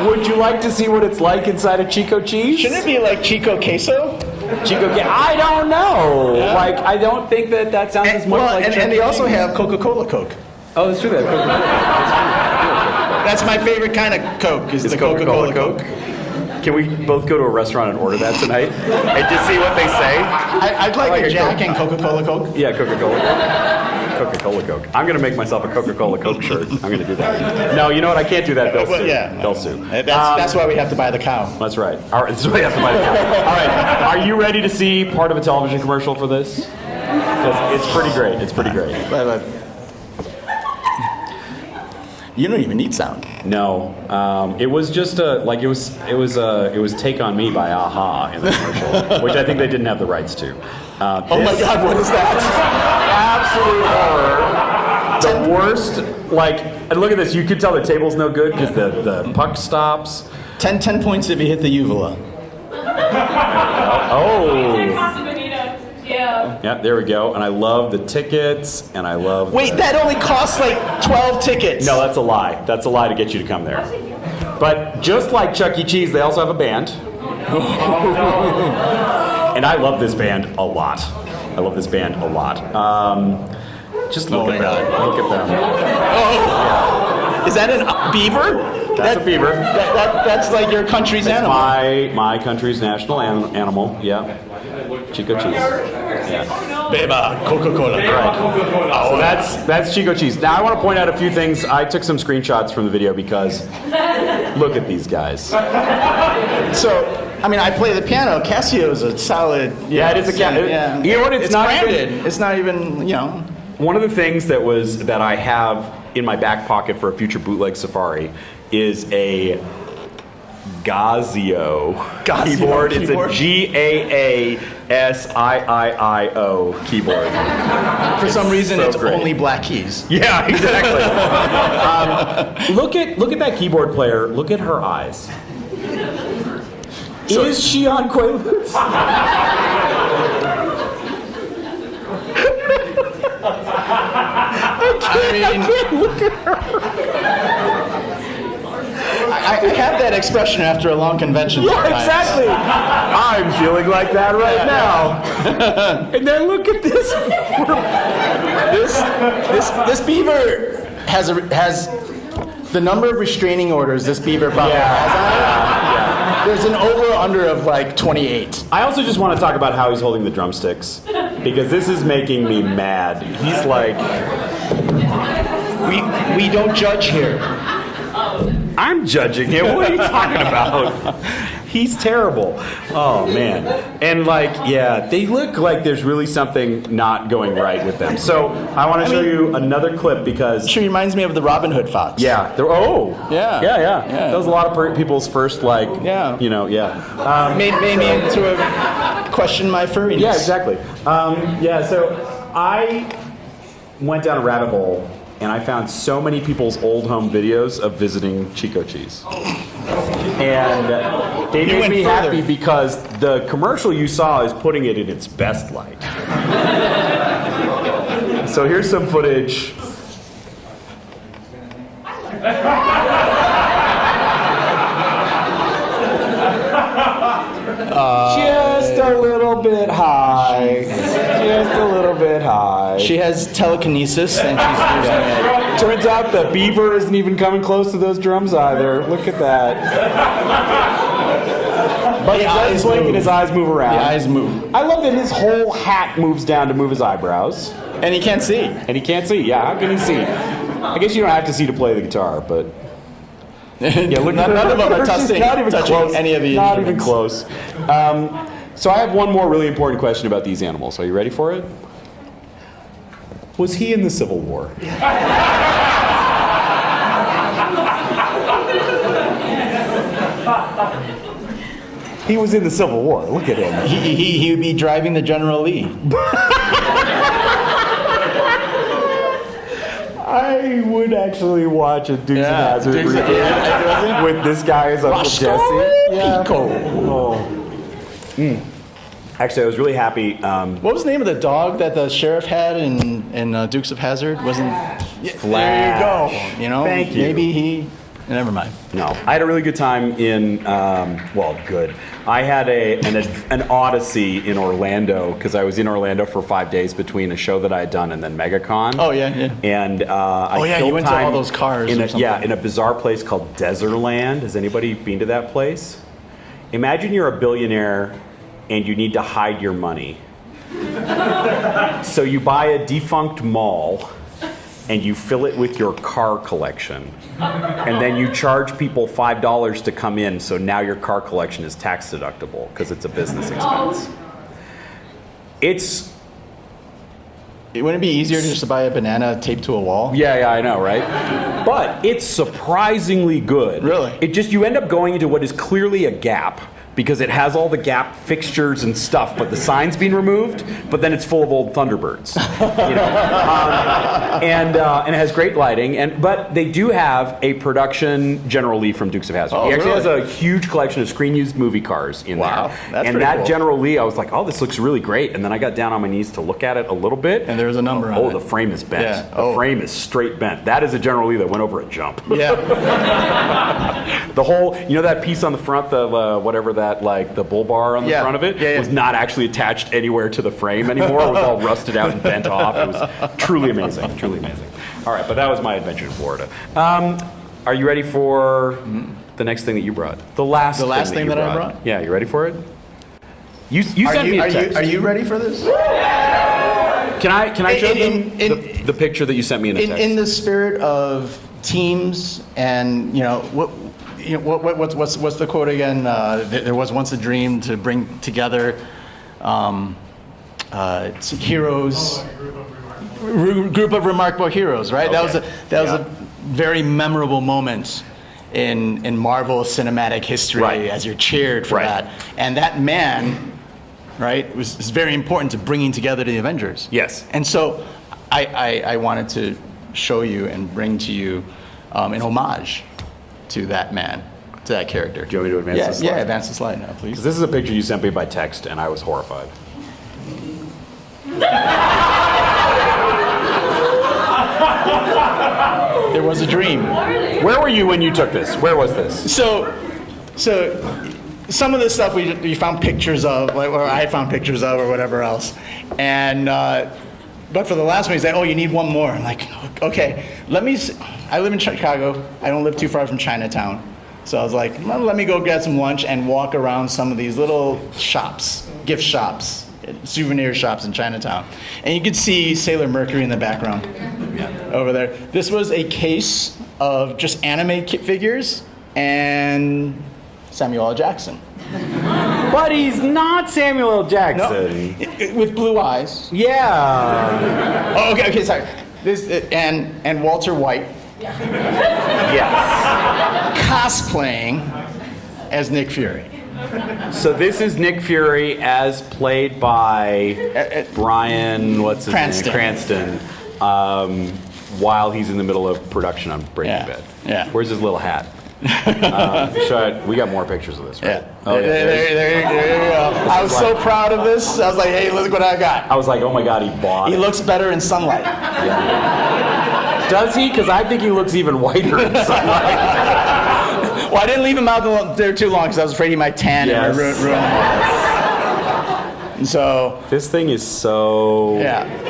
Speaker 1: Would you like to see what it's like inside of Chico Cheese?
Speaker 2: Shouldn't it be like Chico Queso?
Speaker 1: I don't know.
Speaker 2: Yeah.
Speaker 1: Like, I don't think that sounds as much like
Speaker 2: and
Speaker 1: Chuck
Speaker 2: they
Speaker 1: E.
Speaker 2: also
Speaker 1: Cheese.
Speaker 2: have Coca-Cola Coke.
Speaker 1: Oh, that's true. They have Coca-Cola.
Speaker 2: That's my favorite kind of Coke, is the Coca-Cola Coke.
Speaker 1: Can we both go to a restaurant and order that tonight and just see what they say?
Speaker 2: I'd like a Jack and Coca-Cola Coke.
Speaker 1: Yeah, Coca-Cola Coke. Coca-Cola Coke. I'm going to make myself a Coca-Cola Coke shirt. I'm going to do that. No, you know what? I can't do that. They'll sue.
Speaker 2: Yeah.
Speaker 1: They'll sue.
Speaker 2: That's why we have to buy the cow.
Speaker 1: That's right. All right. That's why you have to buy the cow. All right. Are you ready to see part of a television commercial for this? Because it's pretty great. It's pretty great.
Speaker 2: You don't even need sound.
Speaker 1: No, it was just it was Take on Me by Aha in the commercial, which I think they didn't have the rights to.
Speaker 2: Oh my God, what is that?
Speaker 1: Absolute horror. The worst. And look at this. You can tell the table's no good because the puck stops.
Speaker 2: 10 points if you hit the uvula.
Speaker 1: Oh.
Speaker 4: Yeah.
Speaker 1: Yeah, there we go. And I love the tickets, and I love.
Speaker 2: Wait, that only costs like 12 tickets.
Speaker 1: No, that's a lie. That's a lie to get you to come there. But just like Chuck E. Cheese, they also have a band. And I love this band a lot. Just look at them. Look at them.
Speaker 2: Oh, is that a beaver?
Speaker 1: That's a beaver.
Speaker 2: That's like your country's
Speaker 1: It's
Speaker 2: animal.
Speaker 1: my country's national animal. Yeah. Chico Cheese. Yeah.
Speaker 2: Beba, Coca-Cola.
Speaker 1: Right. So that's Chico Cheese. Now I want to point out a few things. I took some screenshots from the video because look at these guys.
Speaker 2: So, I mean, I play the piano. Casio's a solid.
Speaker 1: Yeah, it is a Casio.
Speaker 2: Yeah.
Speaker 1: You know what? It's not
Speaker 2: branded.
Speaker 1: even-
Speaker 2: It's not even.
Speaker 1: One of the things that I have in my back pocket for a future bootleg safari is a Gazio keyboard. It's a GAASIIIO keyboard.
Speaker 2: For some reason,
Speaker 1: So
Speaker 2: it's
Speaker 1: great.
Speaker 2: only black keys.
Speaker 1: Yeah, exactly. Look at that keyboard player. Look at her eyes. Is she on Quaaludes?
Speaker 2: I have that expression after a long convention.
Speaker 1: Yeah,
Speaker 2: sometimes.
Speaker 1: exactly. I'm feeling like that right now. And then look at this.
Speaker 2: This beaver has the number of restraining orders this beaver probably has on it. There's an over/under of like 28.
Speaker 1: I also just want to talk about how he's holding the drumsticks because this is making me mad. He's like,
Speaker 2: We don't judge here.
Speaker 1: I'm judging him. What are you talking about? He's terrible. Oh, man. And they look like there's really something not going right with them. So I want to show you another clip because...
Speaker 2: She reminds me of the Robin Hood fox.
Speaker 1: Yeah.
Speaker 2: Yeah.
Speaker 1: Yeah. That was a lot of people's first, Made me
Speaker 2: into a question my furriness.
Speaker 1: Yeah, exactly. So I went down a rabbit hole and I found so many people's old home videos of visiting Chico Cheese. And they made me happy because the commercial you saw is putting it in its best light. So here's some footage. Just a little bit high. Just a little bit high.
Speaker 2: She has telekinesis and she's using it.
Speaker 1: Turns out the beaver isn't even coming close to those drums either. Look at that. But he does blink and his eyes move around.
Speaker 2: The eyes move.
Speaker 1: I love that his whole hat moves down to move his eyebrows.
Speaker 2: And he can't see.
Speaker 1: And he can't see. Yeah, how can he see? I guess you don't have to see to play the guitar, but... Yeah, look
Speaker 2: none
Speaker 1: at
Speaker 2: of them are touching any of the
Speaker 1: Not even
Speaker 2: instruments.
Speaker 1: close. So I have one more really important question about these animals. Are you ready for it? Was he in the Civil War? He was in the Civil War. Look at him.
Speaker 2: He would be driving the General Lee.
Speaker 1: I would actually watch a Dukes of Hazzard
Speaker 2: Dukes of Hazzard.
Speaker 1: with this guy as Uncle Jesse.
Speaker 2: Pico.
Speaker 1: Actually, I was really happy.
Speaker 2: What was the name of the dog that the sheriff had in Dukes of Hazzard? Wasn't There you go. You know,
Speaker 1: Thank you.
Speaker 2: Maybe he. Never mind.
Speaker 1: No, I had a really good time in. Good. I had an odyssey in Orlando because I was in Orlando for 5 days between a show that I had done and then MegaCon.
Speaker 2: Oh yeah.
Speaker 1: And I
Speaker 2: you
Speaker 1: killed
Speaker 2: went to
Speaker 1: time
Speaker 2: all those cars
Speaker 1: in
Speaker 2: or
Speaker 1: a,
Speaker 2: something.
Speaker 1: yeah, in a bizarre place called Desertland. Has anybody been to that place? Imagine you're a billionaire and you need to hide your money. So you buy a defunct mall and you fill it with your car collection. And then you charge people $5 to come in, so now your car collection is tax deductible because it's a business expense.
Speaker 2: Wouldn't it be easier just to buy a banana taped to a wall?
Speaker 1: Yeah, I know, right? But it's surprisingly good.
Speaker 2: Really?
Speaker 1: You end up going into what is clearly a Gap because it has all the Gap fixtures and stuff, but the sign's been removed, but then it's full of old Thunderbirds. And it has great lighting, but they do have a production General Lee from Dukes of Hazzard.
Speaker 2: Oh,
Speaker 1: he actually
Speaker 2: really?
Speaker 1: has a huge collection of screen-used movie cars in
Speaker 2: Wow,
Speaker 1: there.
Speaker 2: that's
Speaker 1: and
Speaker 2: pretty
Speaker 1: that
Speaker 2: cool.
Speaker 1: General Lee, I was like, oh, this looks really great. And then I got down on my knees to look at it a little bit.
Speaker 2: And there was a number on it.
Speaker 1: Oh, the frame is bent.
Speaker 2: Yeah.
Speaker 1: The frame is straight bent. That is a General Lee that went over a jump.
Speaker 2: Yeah.
Speaker 1: The whole, that piece on the front, the the bull bar on the front of it, was not actually attached anywhere to the frame anymore. It was all rusted out and bent off. It was truly amazing, truly amazing. All right, but that was my adventure in Florida. Are you ready for the next thing that you brought? The last thing that
Speaker 2: I brought?
Speaker 1: Yeah, you ready for it? You sent me a text.
Speaker 2: Are you ready for this?
Speaker 1: Can I show them the picture that you sent me in a text?
Speaker 2: In the spirit of teams and what's the quote again? There was once a dream to bring together heroes, group of remarkable heroes, right?
Speaker 1: Okay.
Speaker 2: That was a very memorable moment in Marvel cinematic history as you're cheered for that. And that man, right, is very important to bringing together the Avengers.
Speaker 1: Yes.
Speaker 2: And so I wanted to show you and bring to you an homage to that man, to that character.
Speaker 1: Do you want me to advance the slide?
Speaker 2: Yeah, advance the slide now, please.
Speaker 1: This is a picture you sent me by text, and I was horrified.
Speaker 2: There was a dream.
Speaker 1: Where were you when you took this? Where was this?
Speaker 2: So some of this stuff we found pictures of, or I found pictures of, or whatever else. And but for the last one, he's like, "Oh, you need one more." I'm like, "Okay, let me." I live in Chicago. I don't live too far from Chinatown, so I was like, well, "Let me go get some lunch and walk around some of these little shops, gift shops, souvenir shops in Chinatown." And you could see Sailor Mercury in the background over there. This was a case of just anime figures and Samuel L. Jackson.
Speaker 1: But he's not Samuel L. Jackson.
Speaker 2: No, with blue eyes.
Speaker 1: Yeah.
Speaker 2: Oh, okay, sorry. This and Walter White
Speaker 1: Yes.
Speaker 2: cosplaying as Nick Fury.
Speaker 1: So this is Nick Fury as played by Bryan, what's his
Speaker 2: Cranston.
Speaker 1: name? Cranston. While he's in the middle of production on Breaking
Speaker 2: Yeah.
Speaker 1: Bad.
Speaker 2: Yeah.
Speaker 1: Where's his little hat? We got more pictures of this, right?
Speaker 2: Yeah.
Speaker 1: Oh, yeah.
Speaker 2: There you go. I was so proud of this. I was like, hey, look what I got.
Speaker 1: I was like, oh my God, he bought
Speaker 2: He
Speaker 1: it.
Speaker 2: looks better in sunlight.
Speaker 1: Does he? Because I think he looks even whiter in sunlight.
Speaker 2: Well, I didn't leave him out there too long because I was afraid he might tan and ruin him. And so,
Speaker 1: This thing is so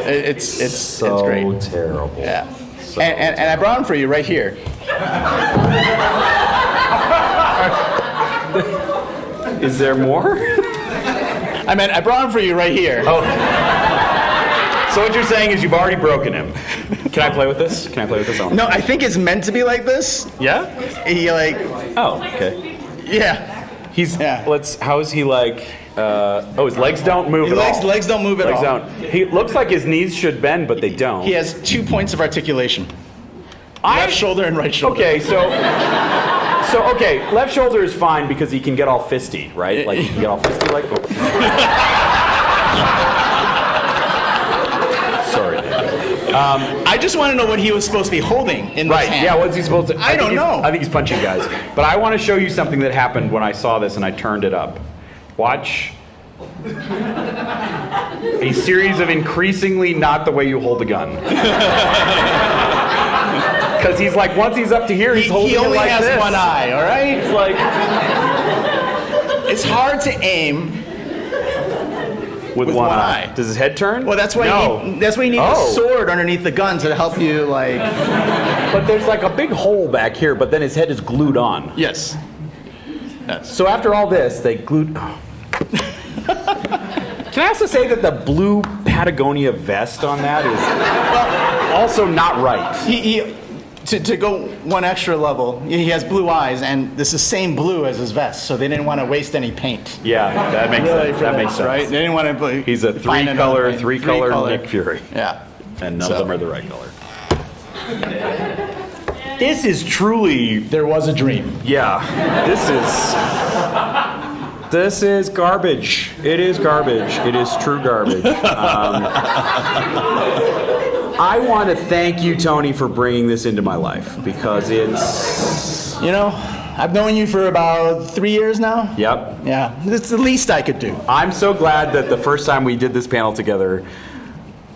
Speaker 2: it's great.
Speaker 1: terrible.
Speaker 2: Yeah.
Speaker 1: So
Speaker 2: And I brought him for you right here.
Speaker 1: Is there more?
Speaker 2: I brought him for you right here.
Speaker 1: Oh. So what you're saying is you've already broken him. Can I play with this? Can I play with this?
Speaker 2: No, I think it's meant to be like this.
Speaker 1: Yeah?
Speaker 2: He like,
Speaker 1: Oh, okay.
Speaker 2: yeah.
Speaker 1: He's,
Speaker 2: Yeah.
Speaker 1: how is he like, his legs don't move at all.
Speaker 2: Legs don't move at
Speaker 1: Legs
Speaker 2: all.
Speaker 1: don't. He looks like his knees should bend, but they don't.
Speaker 2: He has 2 points of articulation. Left shoulder and right shoulder.
Speaker 1: Okay, okay, left shoulder is fine because he can get all fisty, right? Like he can get all fisty, like. Oh. Sorry.
Speaker 2: I just want to know what he was supposed to be holding in this hand.
Speaker 1: Yeah, what's he supposed to?
Speaker 2: I don't know.
Speaker 1: I think he's punching guys. But I want to show you something that happened when I saw this and I turned it up. Watch. A series of increasingly not the way you hold a gun. Because he's like, once he's up to here, he's holding
Speaker 2: He only
Speaker 1: it like
Speaker 2: has
Speaker 1: this.
Speaker 2: one eye, all right?
Speaker 1: It's like
Speaker 2: It's hard to aim.
Speaker 1: with one eye. Does his head turn?
Speaker 2: Well, that's why
Speaker 1: no.
Speaker 2: that's why you need
Speaker 1: Oh.
Speaker 2: a sword underneath the gun to help you, like.
Speaker 1: But there's like a big hole back here, but then his head is glued on.
Speaker 2: Yes.
Speaker 1: So after all this, they glued. Oh. Can I also say that the blue Patagonia vest on that is also not right?
Speaker 2: To go one extra level, he has blue eyes, and this is the same blue as his vest, so they didn't want to waste any paint.
Speaker 1: Yeah, that makes sense. That makes sense.
Speaker 2: Right? They didn't want to.
Speaker 1: He's a three-color Nick Fury.
Speaker 2: Yeah.
Speaker 1: And none of them are the right color. This is truly,
Speaker 2: There was a dream.
Speaker 1: yeah, this is garbage. It is garbage. It is true garbage. I want to thank you, Tony, for bringing this into my life because it's...
Speaker 2: You know, I've known you for about 3 years now.
Speaker 1: Yep.
Speaker 2: Yeah, it's the least I could do.
Speaker 1: I'm so glad that the first time we did this panel together,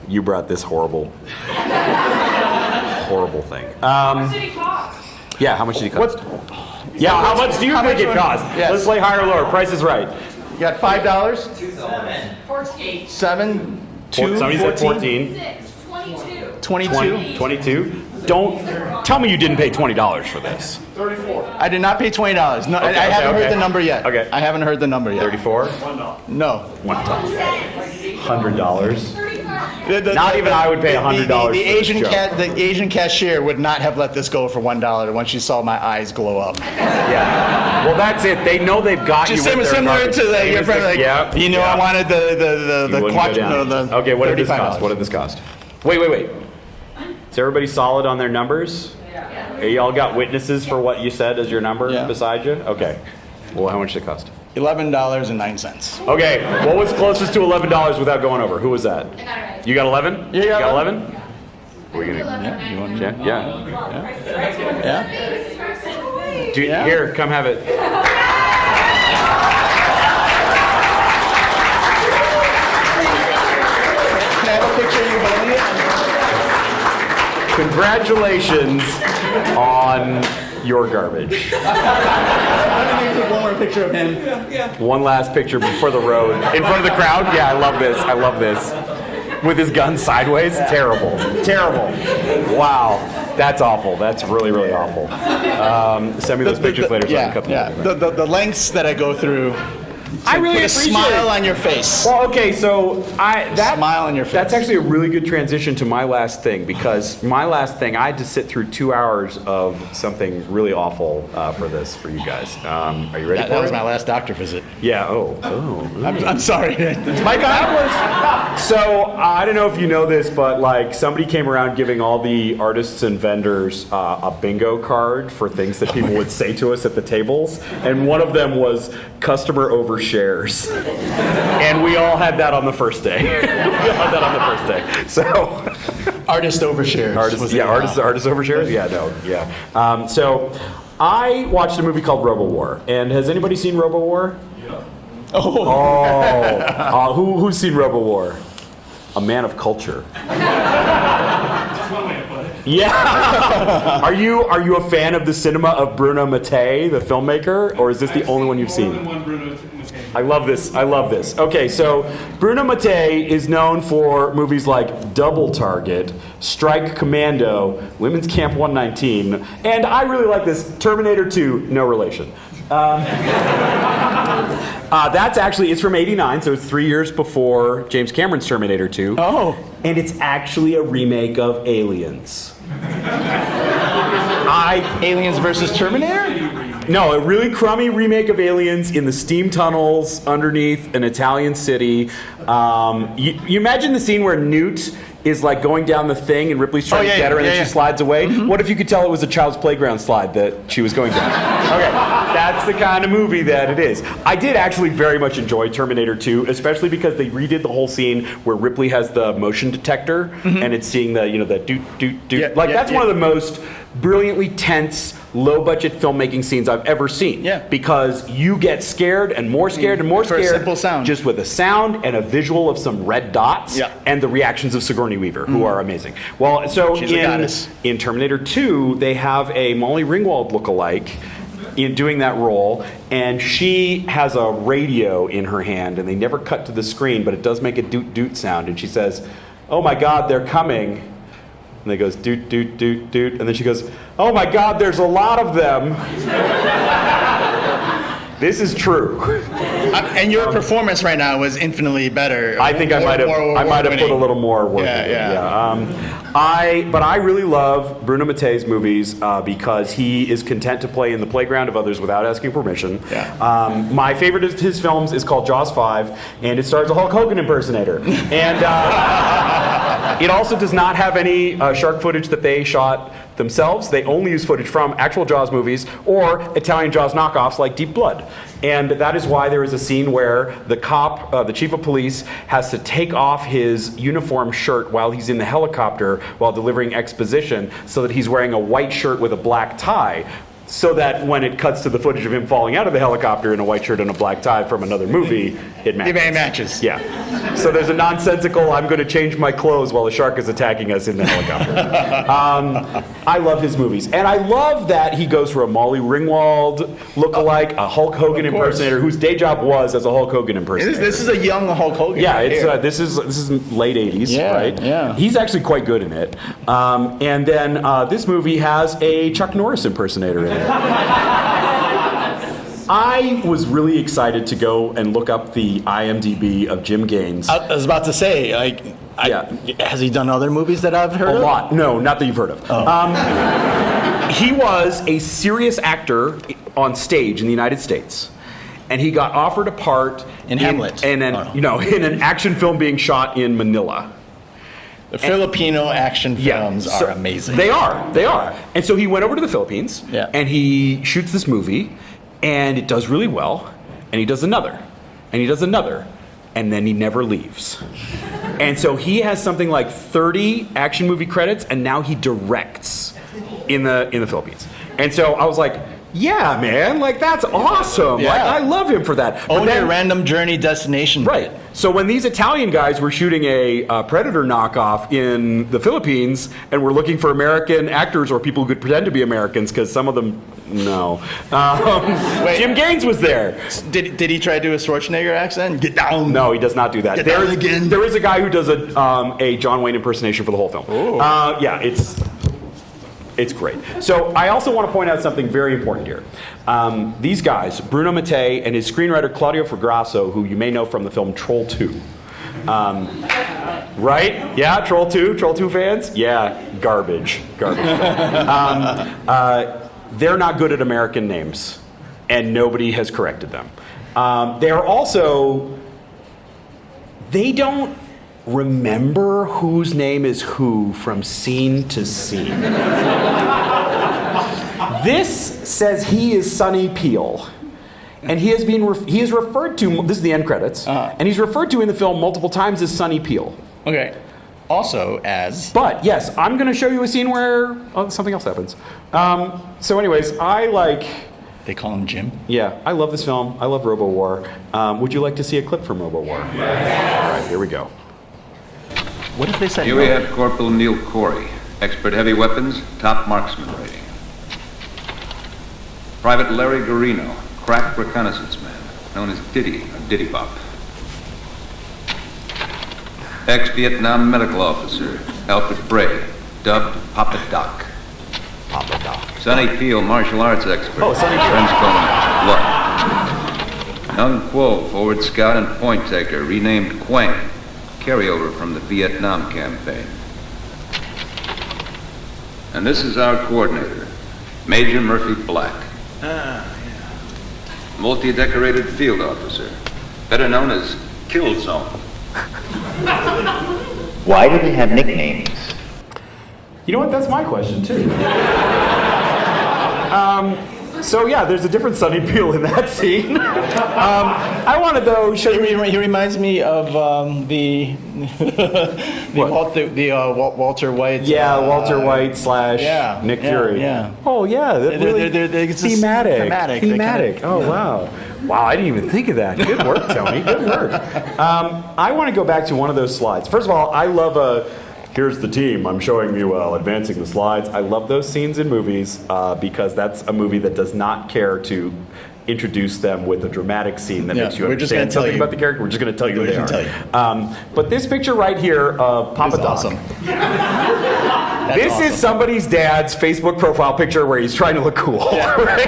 Speaker 1: you brought this horrible thing.
Speaker 4: How much did he cost?
Speaker 1: Yeah, how much did it cost? Yeah, how much do you think it cost?
Speaker 2: Yes.
Speaker 1: Let's play higher or lower. Price is right.
Speaker 2: You got $5?
Speaker 4: 14.
Speaker 2: 7, 2,
Speaker 1: Somebody said 14.
Speaker 4: 6. 22.
Speaker 2: 22.
Speaker 1: 22. Don't tell me you didn't pay $20 for this.
Speaker 2: I did not pay $20. No, I haven't heard the number yet.
Speaker 1: Okay.
Speaker 2: I haven't heard the number yet.
Speaker 1: 34.
Speaker 2: No.
Speaker 1: $100. Not even I would pay $100 for
Speaker 2: The
Speaker 1: this
Speaker 2: Asian
Speaker 1: joke.
Speaker 2: the Asian cashier would not have let this go for $1 once she saw my eyes glow up.
Speaker 1: Yeah. Well, that's it. They know they've got
Speaker 2: Just
Speaker 1: you. with their
Speaker 2: similar
Speaker 1: garbage.
Speaker 2: to your friend, like,
Speaker 1: yeah.
Speaker 2: you know,
Speaker 1: yeah.
Speaker 2: I wanted the
Speaker 1: You wouldn't go down. Okay, what did this cost?
Speaker 2: $35.
Speaker 1: What did this cost? Wait. Is everybody solid on their numbers? Yeah. Y'all got witnesses for what you said as your number
Speaker 2: Yeah.
Speaker 1: beside you? Okay. Well, how much did it cost?
Speaker 2: $11.09.
Speaker 1: Okay. What was closest to $11 without going over? Who was that?
Speaker 4: I got it right.
Speaker 1: You got 11?
Speaker 2: Yeah,
Speaker 1: You
Speaker 2: yeah.
Speaker 1: got 11? Are we gonna?
Speaker 2: Yeah, you want
Speaker 1: Yeah.
Speaker 2: Yeah.
Speaker 1: Do,
Speaker 2: Yeah.
Speaker 1: Here, come have it.
Speaker 2: Can I have a picture of you holding it?
Speaker 1: Congratulations on your garbage.
Speaker 2: Let me take one more picture of him.
Speaker 1: One last picture before the road. In front of the crowd? Yeah, I love this. I love this. With his gun sideways? Terrible. Terrible. Wow. That's awful. That's really, really awful. Send me those pictures later so I can cut them.
Speaker 2: Yeah. The lengths that I go through.
Speaker 1: I really
Speaker 2: Put a
Speaker 1: appreciate
Speaker 2: smile
Speaker 1: it.
Speaker 2: on your face.
Speaker 1: Well, okay, so
Speaker 2: Smile on your face.
Speaker 1: That's actually a really good transition to my last thing because my last thing I had to sit through 2 hours of something really awful for you guys. Are you ready for
Speaker 2: That
Speaker 1: it?
Speaker 2: was my last doctor visit.
Speaker 1: Yeah. Oh.
Speaker 2: I'm sorry. It's my
Speaker 1: So I don't know if you know this, but like somebody came around giving all the artists and vendors a bingo card for things that people would say to us at the tables, and one of them was customer overshares, and we all had that on the first day. So
Speaker 2: Artist overshares.
Speaker 1: artists overshares. Yeah, no, yeah. So I watched a movie called Robo-War, and has anybody seen Robo-War? Who's seen Robo-War? A man of culture. Yeah. Are you a fan of the cinema of Bruno Mattei, the filmmaker, or is this the only one you've seen? I love this. Okay, so Bruno Mattei is known for movies like Double Target, Strike Commando, Women's Camp 119, and I really like this, Terminator 2, no relation. It's from '89, so it's 3 years before James Cameron's Terminator 2.
Speaker 2: Oh.
Speaker 1: and it's actually a remake of Aliens.
Speaker 2: Aliens versus Terminator?
Speaker 1: No, a really crummy remake of Aliens in the steam tunnels underneath an Italian city. You imagine the scene where Newt is like going down the thing and Ripley's trying to get her and then she slides away. What if you could tell it was a child's playground slide that she was going down? Okay, that's the kind of movie that it is. I did actually very much enjoy Terminator 2, especially because they redid the whole scene where Ripley has the motion detector and it's seeing the, the doot, doot, doot. That's one of the most brilliantly tense, low-budget filmmaking scenes I've ever seen.
Speaker 2: Yeah.
Speaker 1: Because you get scared and more scared and more
Speaker 2: For a
Speaker 1: scared.
Speaker 2: simple sound.
Speaker 1: Just with a sound and a visual of some red dots and the reactions of Sigourney Weaver, who are amazing. Well, so
Speaker 2: She's a goddess.
Speaker 1: in Terminator 2, they have a Molly Ringwald lookalike in doing that role, and she has a radio in her hand, and they never cut to the screen, but it does make a doot-doot sound, and she says, "Oh my God, they're coming." And they goes, doot, doot, doot, doot. And then she goes, "Oh my God, there's a lot of them." This is true.
Speaker 2: And your performance right now was infinitely better.
Speaker 1: I think I might have put a little more work into it. But I really love Bruno Mattei's movies because he is content to play in the playground of others without asking permission. My favorite of his films is called Jaws 5, and it stars a Hulk Hogan impersonator. And it also does not have any shark footage that they shot themselves. They only use footage from actual Jaws movies or Italian Jaws knockoffs like Deep Blood. And that is why there is a scene where the cop, the chief of police, has to take off his uniform shirt while he's in the helicopter while delivering exposition so that he's wearing a white shirt with a black tie. So that when it cuts to the footage of him falling out of the helicopter in a white shirt and a black tie from another movie, it matches.
Speaker 2: It matches.
Speaker 1: Yeah. So there's a nonsensical, I'm going to change my clothes while a shark is attacking us in the helicopter. I love his movies. And I love that he goes for a Molly Ringwald lookalike, a Hulk Hogan impersonator, whose day job was as a Hulk Hogan impersonator.
Speaker 2: This is a young Hulk Hogan.
Speaker 1: Yeah, this is late 80s, right?
Speaker 2: Yeah.
Speaker 1: He's actually quite good in it. And then this movie has a Chuck Norris impersonator in it. I was really excited to go and look up the IMDb of Jim Gaines.
Speaker 2: I was about to say, has he done other movies that I've heard of?
Speaker 1: A lot. No, not that you've heard of. He was a serious actor on stage in the United States. And he got offered a part
Speaker 2: in Hamlet.
Speaker 1: In an action film being shot in Manila.
Speaker 2: The Filipino action films are amazing.
Speaker 1: They are. And so he went over to the Philippines, and he shoots this movie, and it does really well, and he does another, and he does another, and then he never leaves. And so he has something like 30 action movie credits, and now he directs in the Philippines. And so I was like, yeah, man, like that's awesome.
Speaker 2: Yeah.
Speaker 1: Like I love him for that.
Speaker 2: Own your random journey destination.
Speaker 1: Right. So when these Italian guys were shooting a Predator knockoff in the Philippines and were looking for American actors or people who could pretend to be Americans, because some of them, no. Jim Gaines was there.
Speaker 2: Did he try to do a Schwarzenegger accent? Get down.
Speaker 1: No, he does not do that.
Speaker 2: Get down again.
Speaker 1: There is a guy who does a John Wayne impersonation for the whole film. It's great. So I also want to point out something very important here. These guys, Bruno Mattei and his screenwriter Claudio Fragasso, who you may know from the film Troll 2. Right? Yeah, Troll 2 fans? Yeah, garbage. They're not good at American names, and nobody has corrected them. They don't remember whose name is who from scene to scene. This says he is Sonny Peel. And he is referred to, this is the end credits, and he's referred to in the film multiple times as Sonny Peel.
Speaker 2: Okay. Also as...
Speaker 1: But, yes, I'm going to show you a scene where something else happens. So anyways,
Speaker 2: They call him Jim?
Speaker 1: Yeah, I love this film. I love Robo-War. Would you like to see a clip from Robo-War? Yeah. All right, here we go.
Speaker 2: What if they said
Speaker 5: Here we have Corporal Neil Corey, expert heavy weapons, top marksman rating. Private Larry Garino, crack reconnaissance man, known as Diddy or Diddy Bop. Ex-Vietnam medical officer, Alfred Bray, dubbed Papa Doc.
Speaker 1: Papa Doc.
Speaker 5: Sonny Peel, martial arts expert.
Speaker 1: Oh, Sonny Peel.
Speaker 5: Friends call him Blood. Young Quo, forward scout and point taker, renamed Quang. carryover from the Vietnam campaign. And this is our coordinator, Major Murphy Black. Multi-decorated field officer, better known as Kill Zone.
Speaker 6: Why do they have nicknames?
Speaker 1: You know what? That's my question too. So yeah, there's a different Sonny Peel in that scene. I want to though show you.
Speaker 2: He reminds me of the Walter White.
Speaker 1: Yeah, Walter White slash
Speaker 2: yeah,
Speaker 1: Nick
Speaker 2: yeah,
Speaker 1: Fury.
Speaker 2: yeah.
Speaker 1: Oh yeah, that really
Speaker 2: it's just
Speaker 1: thematic.
Speaker 2: thematic.
Speaker 1: Oh wow. Wow, I didn't even think of that. Good work, Tony. Good work. I want to go back to one of those slides. First of all, I love here's the team I'm showing you while advancing the slides. I love those scenes in movies because that's a movie that does not care to introduce them with a dramatic scene that makes you understand something about the character. We're just going to tell you who they are. But this picture right here of Papa Doc.
Speaker 2: Awesome.
Speaker 1: This is somebody's dad's Facebook profile picture where he's trying to look cool. Yeah. Right?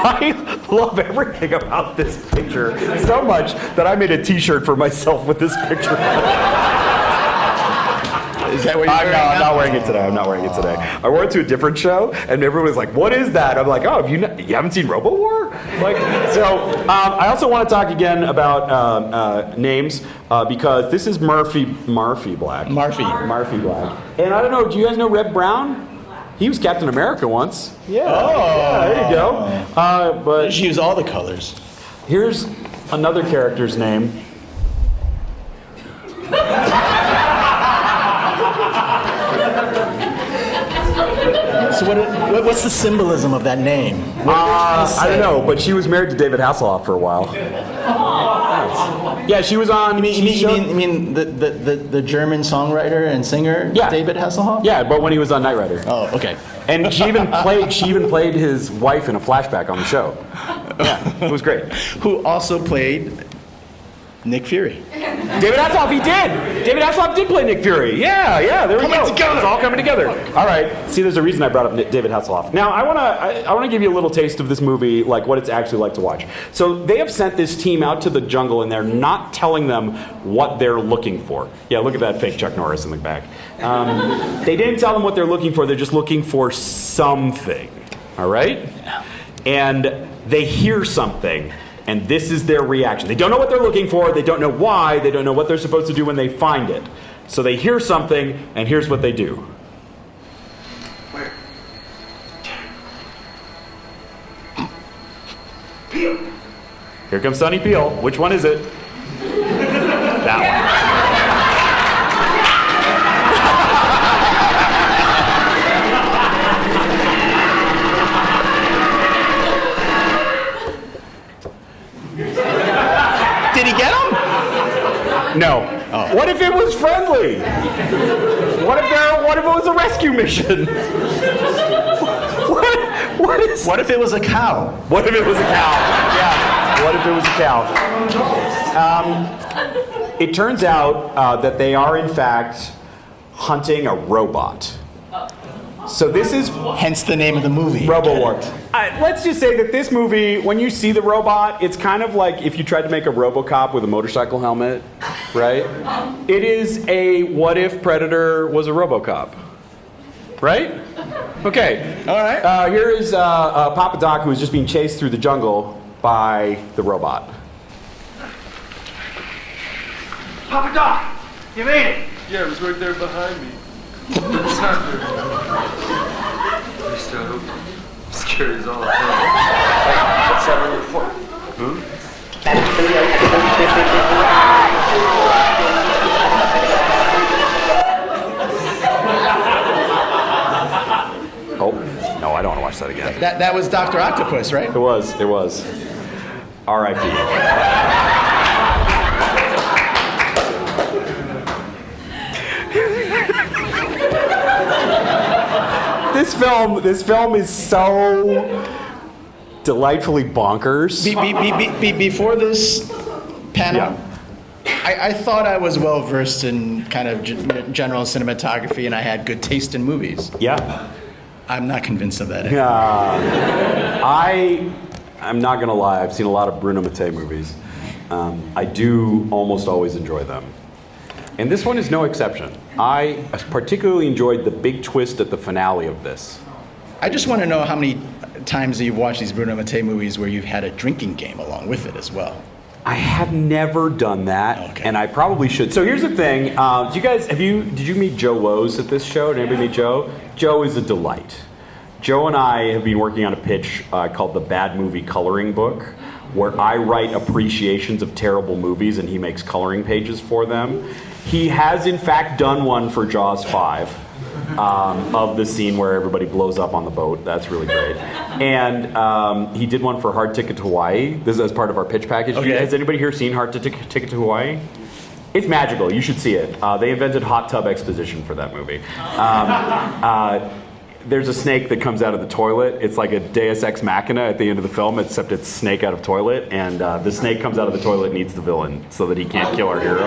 Speaker 1: I love everything about this picture so much that I made a T-shirt for myself with this picture.
Speaker 2: Is that what you're wearing?
Speaker 1: I'm not wearing it today. I'm not wearing it today. I wore it to a different show, and everyone was like, "What is that?" I'm like, "Oh, you haven't seen Robo War?" Like, so I also want to talk again about names because this is Murphy Black.
Speaker 2: Murphy
Speaker 1: Black. And I don't know. Do you guys know Reb Brown? He was Captain America once. Yeah. Yeah, there you go. But
Speaker 2: just use all the colors.
Speaker 1: Here's another character's name.
Speaker 2: So what's the symbolism of that name?
Speaker 1: I don't know, but she was married to David Hasselhoff for a while. Yeah, she was on.
Speaker 2: You mean the German songwriter and singer David Hasselhoff?
Speaker 1: Yeah, but when he was on Knight Rider.
Speaker 2: Oh, okay.
Speaker 1: And she even played his wife in a flashback on the show. Yeah, it was great.
Speaker 2: Who also played Nick Fury.
Speaker 1: David Hasselhoff, he did. David Hasselhoff did play Nick Fury. Yeah, there we go.
Speaker 2: Together.
Speaker 1: It's all coming together. All right. See, there's a reason I brought up David Hasselhoff. Now, I want to give you a little taste of this movie, like what it's actually like to watch. So they have sent this team out to the jungle, and they're not telling them what they're looking for. Yeah, look at that fake Chuck Norris in the back. They didn't tell them what they're looking for. They're just looking for something. All right? And they hear something. And this is their reaction. They don't know what they're looking for. They don't know why. They don't know what they're supposed to do when they find it. So they hear something, and here's what they do.
Speaker 5: Where? Peel.
Speaker 1: Here comes Sonny Peel. Which one is it? That one.
Speaker 2: Did he get him?
Speaker 1: No. Oh. What if it was friendly? What if it was a rescue mission? What
Speaker 2: if it was a cow?
Speaker 1: What if it was a cow? Yeah. What if it was a cow? It turns out that they are in fact hunting a robot. So this is
Speaker 2: hence the name of the movie.
Speaker 1: Robo War. Let's just say that this movie, when you see the robot, it's kind of like if you tried to make a RoboCop with a motorcycle helmet, right? It is a what if Predator was a RoboCop, right? Okay.
Speaker 2: All right.
Speaker 1: Here is Papa Doc, who is just being chased through the jungle by the robot.
Speaker 3: Papa Doc, you made it.
Speaker 7: Yeah, it was right there behind me. It's not there. I still hope. I'm scared as all hell.
Speaker 5: What's that on your foot?
Speaker 1: Oh, no, I don't want to watch that again.
Speaker 2: That was Dr. Octopus, right?
Speaker 1: It was. R.I.P. This film is so delightfully bonkers.
Speaker 2: Before this panel,
Speaker 1: Yeah.
Speaker 2: I thought I was well versed in kind of general cinematography and I had good taste in movies.
Speaker 1: Yeah.
Speaker 2: I'm not convinced of that.
Speaker 1: I'm not gonna lie. I've seen a lot of Bruno Mattei movies, I do almost always enjoy them. And this one is no exception. I particularly enjoyed the big twist at the finale of this.
Speaker 2: I just want to know how many times you've watched these Bruno Mattei movies where you've had a drinking game along with it as well.
Speaker 1: I have never done that,
Speaker 2: Okay.
Speaker 1: and I probably should. So here's the thing: did you meet Joe Woes at this show? Did anybody meet Joe? Joe is a delight. Joe and I have been working on a pitch called the Bad Movie Coloring Book, where I write appreciations of terrible movies, and he makes coloring pages for them. He has, in fact, done one for Jaws 5. Of the scene where everybody blows up on the boat. That's really great. And he did one for Hard Ticket to Hawaii. This is as part of our pitch package.
Speaker 2: Okay.
Speaker 1: Has anybody here seen Hard Ticket to Hawaii? It's magical. You should see it. They invented hot tub exposition for that movie. There's a snake that comes out of the toilet. It's like a Deus Ex Machina at the end of the film, except it's snake out of toilet. And the snake comes out of the toilet and eats the villain so that he can't kill our hero.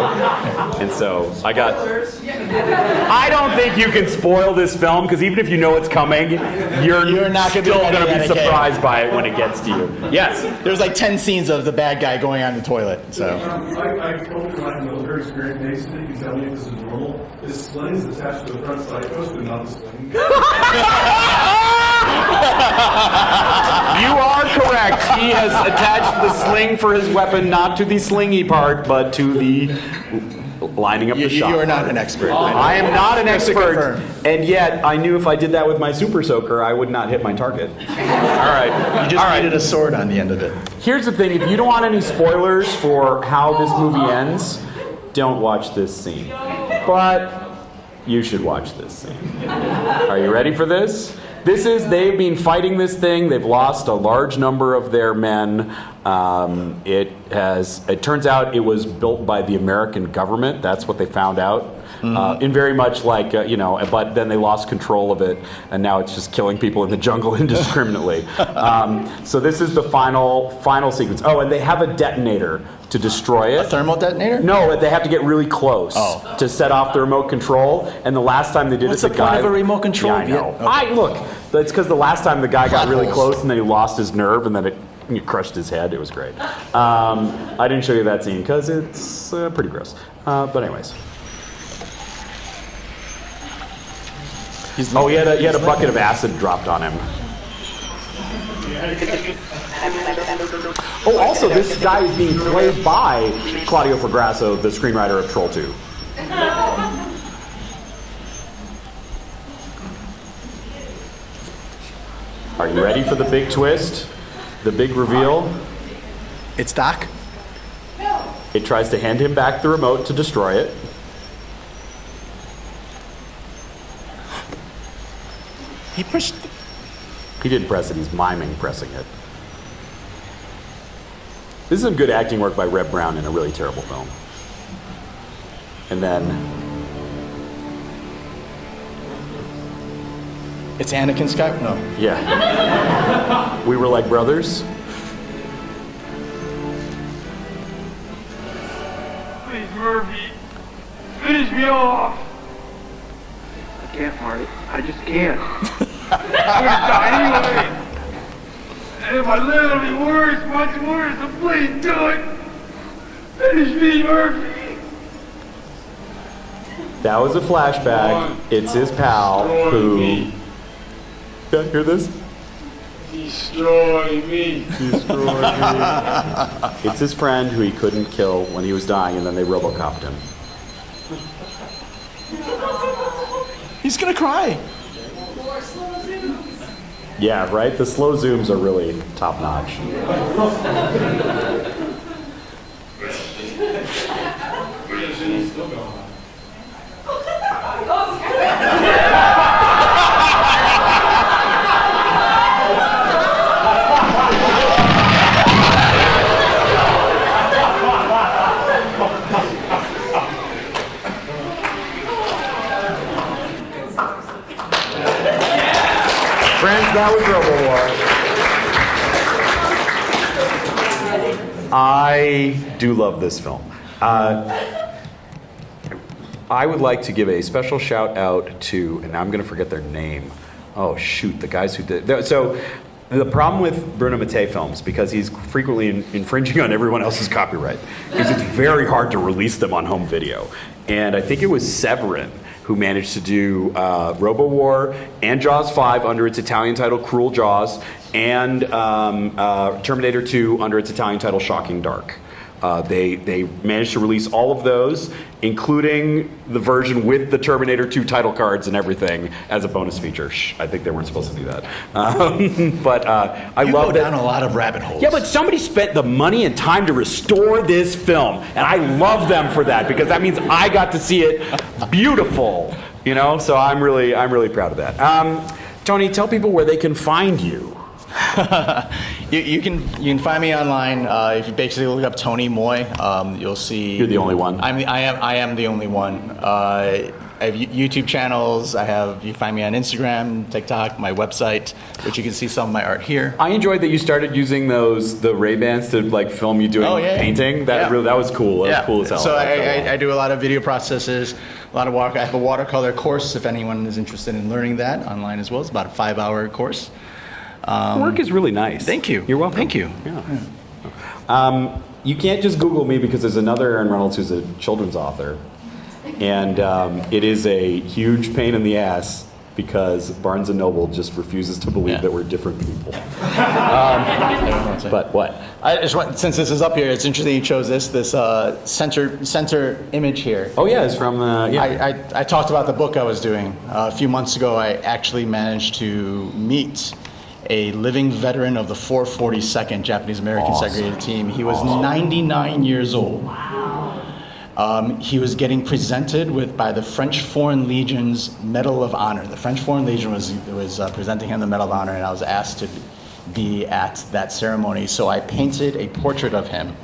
Speaker 1: And so I don't think you can spoil this film, because even if you know it's coming, you're not still going to be surprised by it when it gets to you. Yes?
Speaker 2: There's like 10 scenes of the bad guy going on the toilet. So
Speaker 8: I told my military experience makes me. You can tell me if this is normal. This sling is attached to the front side post, but not the sling.
Speaker 1: You are correct. He has attached the sling for his weapon not to the slingy part, but to the lining up the shot.
Speaker 2: you are not an expert.
Speaker 1: I am not an
Speaker 2: Just to
Speaker 1: expert,
Speaker 2: confirm.
Speaker 1: and yet I knew if I did that with my super soaker, I would not hit my target. All right.
Speaker 2: You just needed a sword on the end of it.
Speaker 1: Here's the thing: if you don't want any spoilers for how this movie ends, don't watch this scene. But you should watch this scene. Are you ready for this? They've been fighting this thing. They've lost a large number of their men. It turns out it was built by the American government. That's what they found out. In very much like, but then they lost control of it, and now it's just killing people in the jungle indiscriminately. So this is the final sequence. Oh, and they have a detonator to destroy it.
Speaker 2: A thermal detonator?
Speaker 1: No, they have to get really close
Speaker 2: Oh.
Speaker 1: to set off the remote control. And the last time they did
Speaker 2: What's
Speaker 1: it,
Speaker 2: the point of a remote control?
Speaker 1: Yeah, I know.
Speaker 2: Okay.
Speaker 1: Look, that's because the last time the guy got really
Speaker 2: Potholes.
Speaker 1: close and then he lost his nerve and then it crushed his head. It was great. I didn't show you that scene because it's pretty gross. But anyways. He had a bucket of acid dropped on him. Oh, also, this guy is being played by Claudio Fragasso, the screenwriter of Troll 2. Are you ready for the big twist? The big reveal?
Speaker 2: It's Doc?
Speaker 1: It tries to hand him back the remote to destroy it.
Speaker 2: He pushed.
Speaker 1: He didn't press it, he's miming pressing it. This is some good acting work by Reb Brown in a really terrible film. And then
Speaker 2: It's Anakin Skywalker? No.
Speaker 1: yeah. We were like brothers.
Speaker 3: Please, Murphy. Finish me off. I can't, Marty. I just can't. I'm gonna die anyway. And if I live, it'll be worse, much worse. So please do it. Finish me, Murphy.
Speaker 1: That was a flashback. It's his pal who. Yeah, hear this?
Speaker 3: Destroy me.
Speaker 1: Destroy me. It's his friend who he couldn't kill when he was dying, and then they Robocopped him.
Speaker 2: He's gonna cry.
Speaker 4: More slow zooms.
Speaker 1: Yeah, right? The slow zooms are really top notch. Friends, that was Robo War. I do love this film. I would like to give a special shout out to, and I'm going to forget their name. Oh shoot, the guys who did. So The problem with Bruno Mattei films, because he's frequently infringing on everyone else's copyright, is it's very hard to release them on home video. And I think it was Severin who managed to do Robo War and Jaws 5 under its Italian title Cruel Jaws, and Terminator 2 under its Italian title Shocking Dark. They managed to release all of those, including the version with the Terminator 2 title cards and everything, as a bonus feature. Shh, I think they weren't supposed to do that. But I
Speaker 2: You
Speaker 1: love
Speaker 2: go
Speaker 1: that.
Speaker 2: down a lot of rabbit holes.
Speaker 1: Yeah, but somebody spent the money and time to restore this film, and I love them for that, because that means I got to see it beautiful. You know, so I'm really proud of that. Tony, tell people where they can find you.
Speaker 2: You can find me online. If you basically look up Tony Moy, you'll see.
Speaker 1: You're the only one.
Speaker 2: I am the only one. I have YouTube channels. You find me on Instagram, TikTok, my website, which you can see some of my art here.
Speaker 1: I enjoyed that you started using the Ray-Bans to like film you doing painting. That was cool. That was cool as hell.
Speaker 2: So I do a lot of video processes, a lot of I have a watercolor course if anyone is interested in learning that online as well. It's about a 5-hour course.
Speaker 1: Work is really nice.
Speaker 2: Thank you.
Speaker 1: You're welcome.
Speaker 2: Thank you.
Speaker 1: Yeah. You can't just Google me, because there's another Aaron Reynolds who's a children's author, and it is a huge pain in the ass because Barnes & Noble just refuses to believe that we're different people. But what?
Speaker 2: I just want, since this is up here, it's interesting you chose this center image here.
Speaker 1: Oh yeah, it's from
Speaker 2: I talked about the book I was doing. A few months ago, I actually managed to meet a living veteran of the 442nd Japanese American Segregated Team. He was 99 years old. He was getting presented by the French Foreign Legion's Medal of Honor. The French Foreign Legion was presenting him the Medal of Honor, and I was asked to be at that ceremony. So I painted a portrait of him.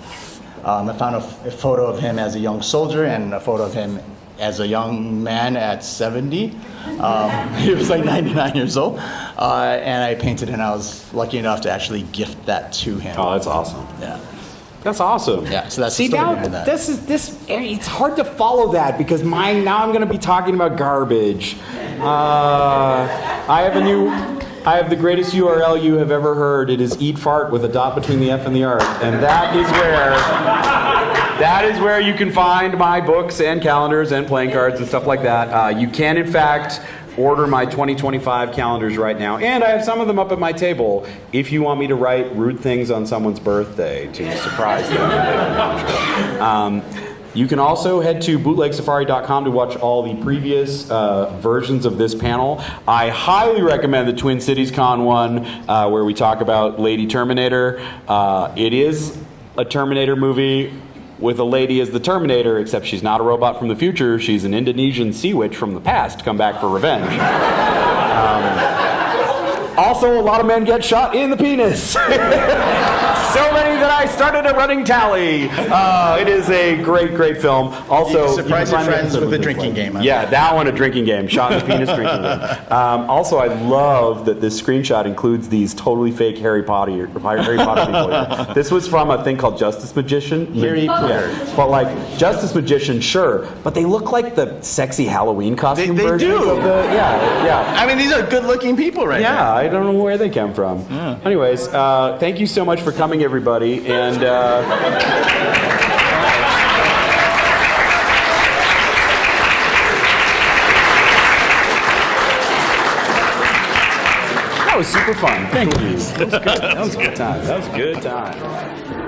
Speaker 2: I found a photo of him as a young soldier and a photo of him as a young man at 70. He was like 99 years old. And I painted, and I was lucky enough to actually gift that to him.
Speaker 1: Oh, that's awesome.
Speaker 2: Yeah.
Speaker 1: That's awesome.
Speaker 2: Yeah, so that's
Speaker 1: See,
Speaker 2: the story
Speaker 1: now
Speaker 2: behind that.
Speaker 1: it's hard to follow that, because now I'm going to be talking about garbage. I have the greatest URL you have ever heard. It is eat fart with a dot between the F and the R, and that is where you can find my books and calendars and playing cards and stuff like that. You can, in fact, order my 2025 calendars right now, and I have some of them up at my table if you want me to write rude things on someone's birthday to surprise them. You can also head to bootlegsafari.com to watch all the previous versions of this panel. I highly recommend the Twin Cities Con one, where we talk about Lady Terminator. It is a Terminator movie with a lady as the Terminator, except she's not a robot from the future. She's an Indonesian sea witch from the past, come back for revenge. Also, a lot of men get shot in the penis. So many that I started a running tally. It is a great, great film. Also,
Speaker 2: You surprise your friends with a drinking game.
Speaker 1: Yeah, that one, a drinking game. Shot in the penis drinking game. Also, I love that this screenshot includes these totally fake Harry Potter people. This was from a thing called Justice Magician.
Speaker 2: Harry Potter.
Speaker 1: Yeah. But like, Justice Magician, sure, but they look like the sexy Halloween costume
Speaker 2: They
Speaker 1: versions
Speaker 2: do.
Speaker 1: of the, yeah.
Speaker 2: I mean, these are good-looking people right
Speaker 1: Yeah,
Speaker 2: now.
Speaker 1: I don't know where they come from.
Speaker 2: Yeah.
Speaker 1: Anyways, thank you so much for coming, everybody, and that was super fun. Thank you. That was good. That was a good time.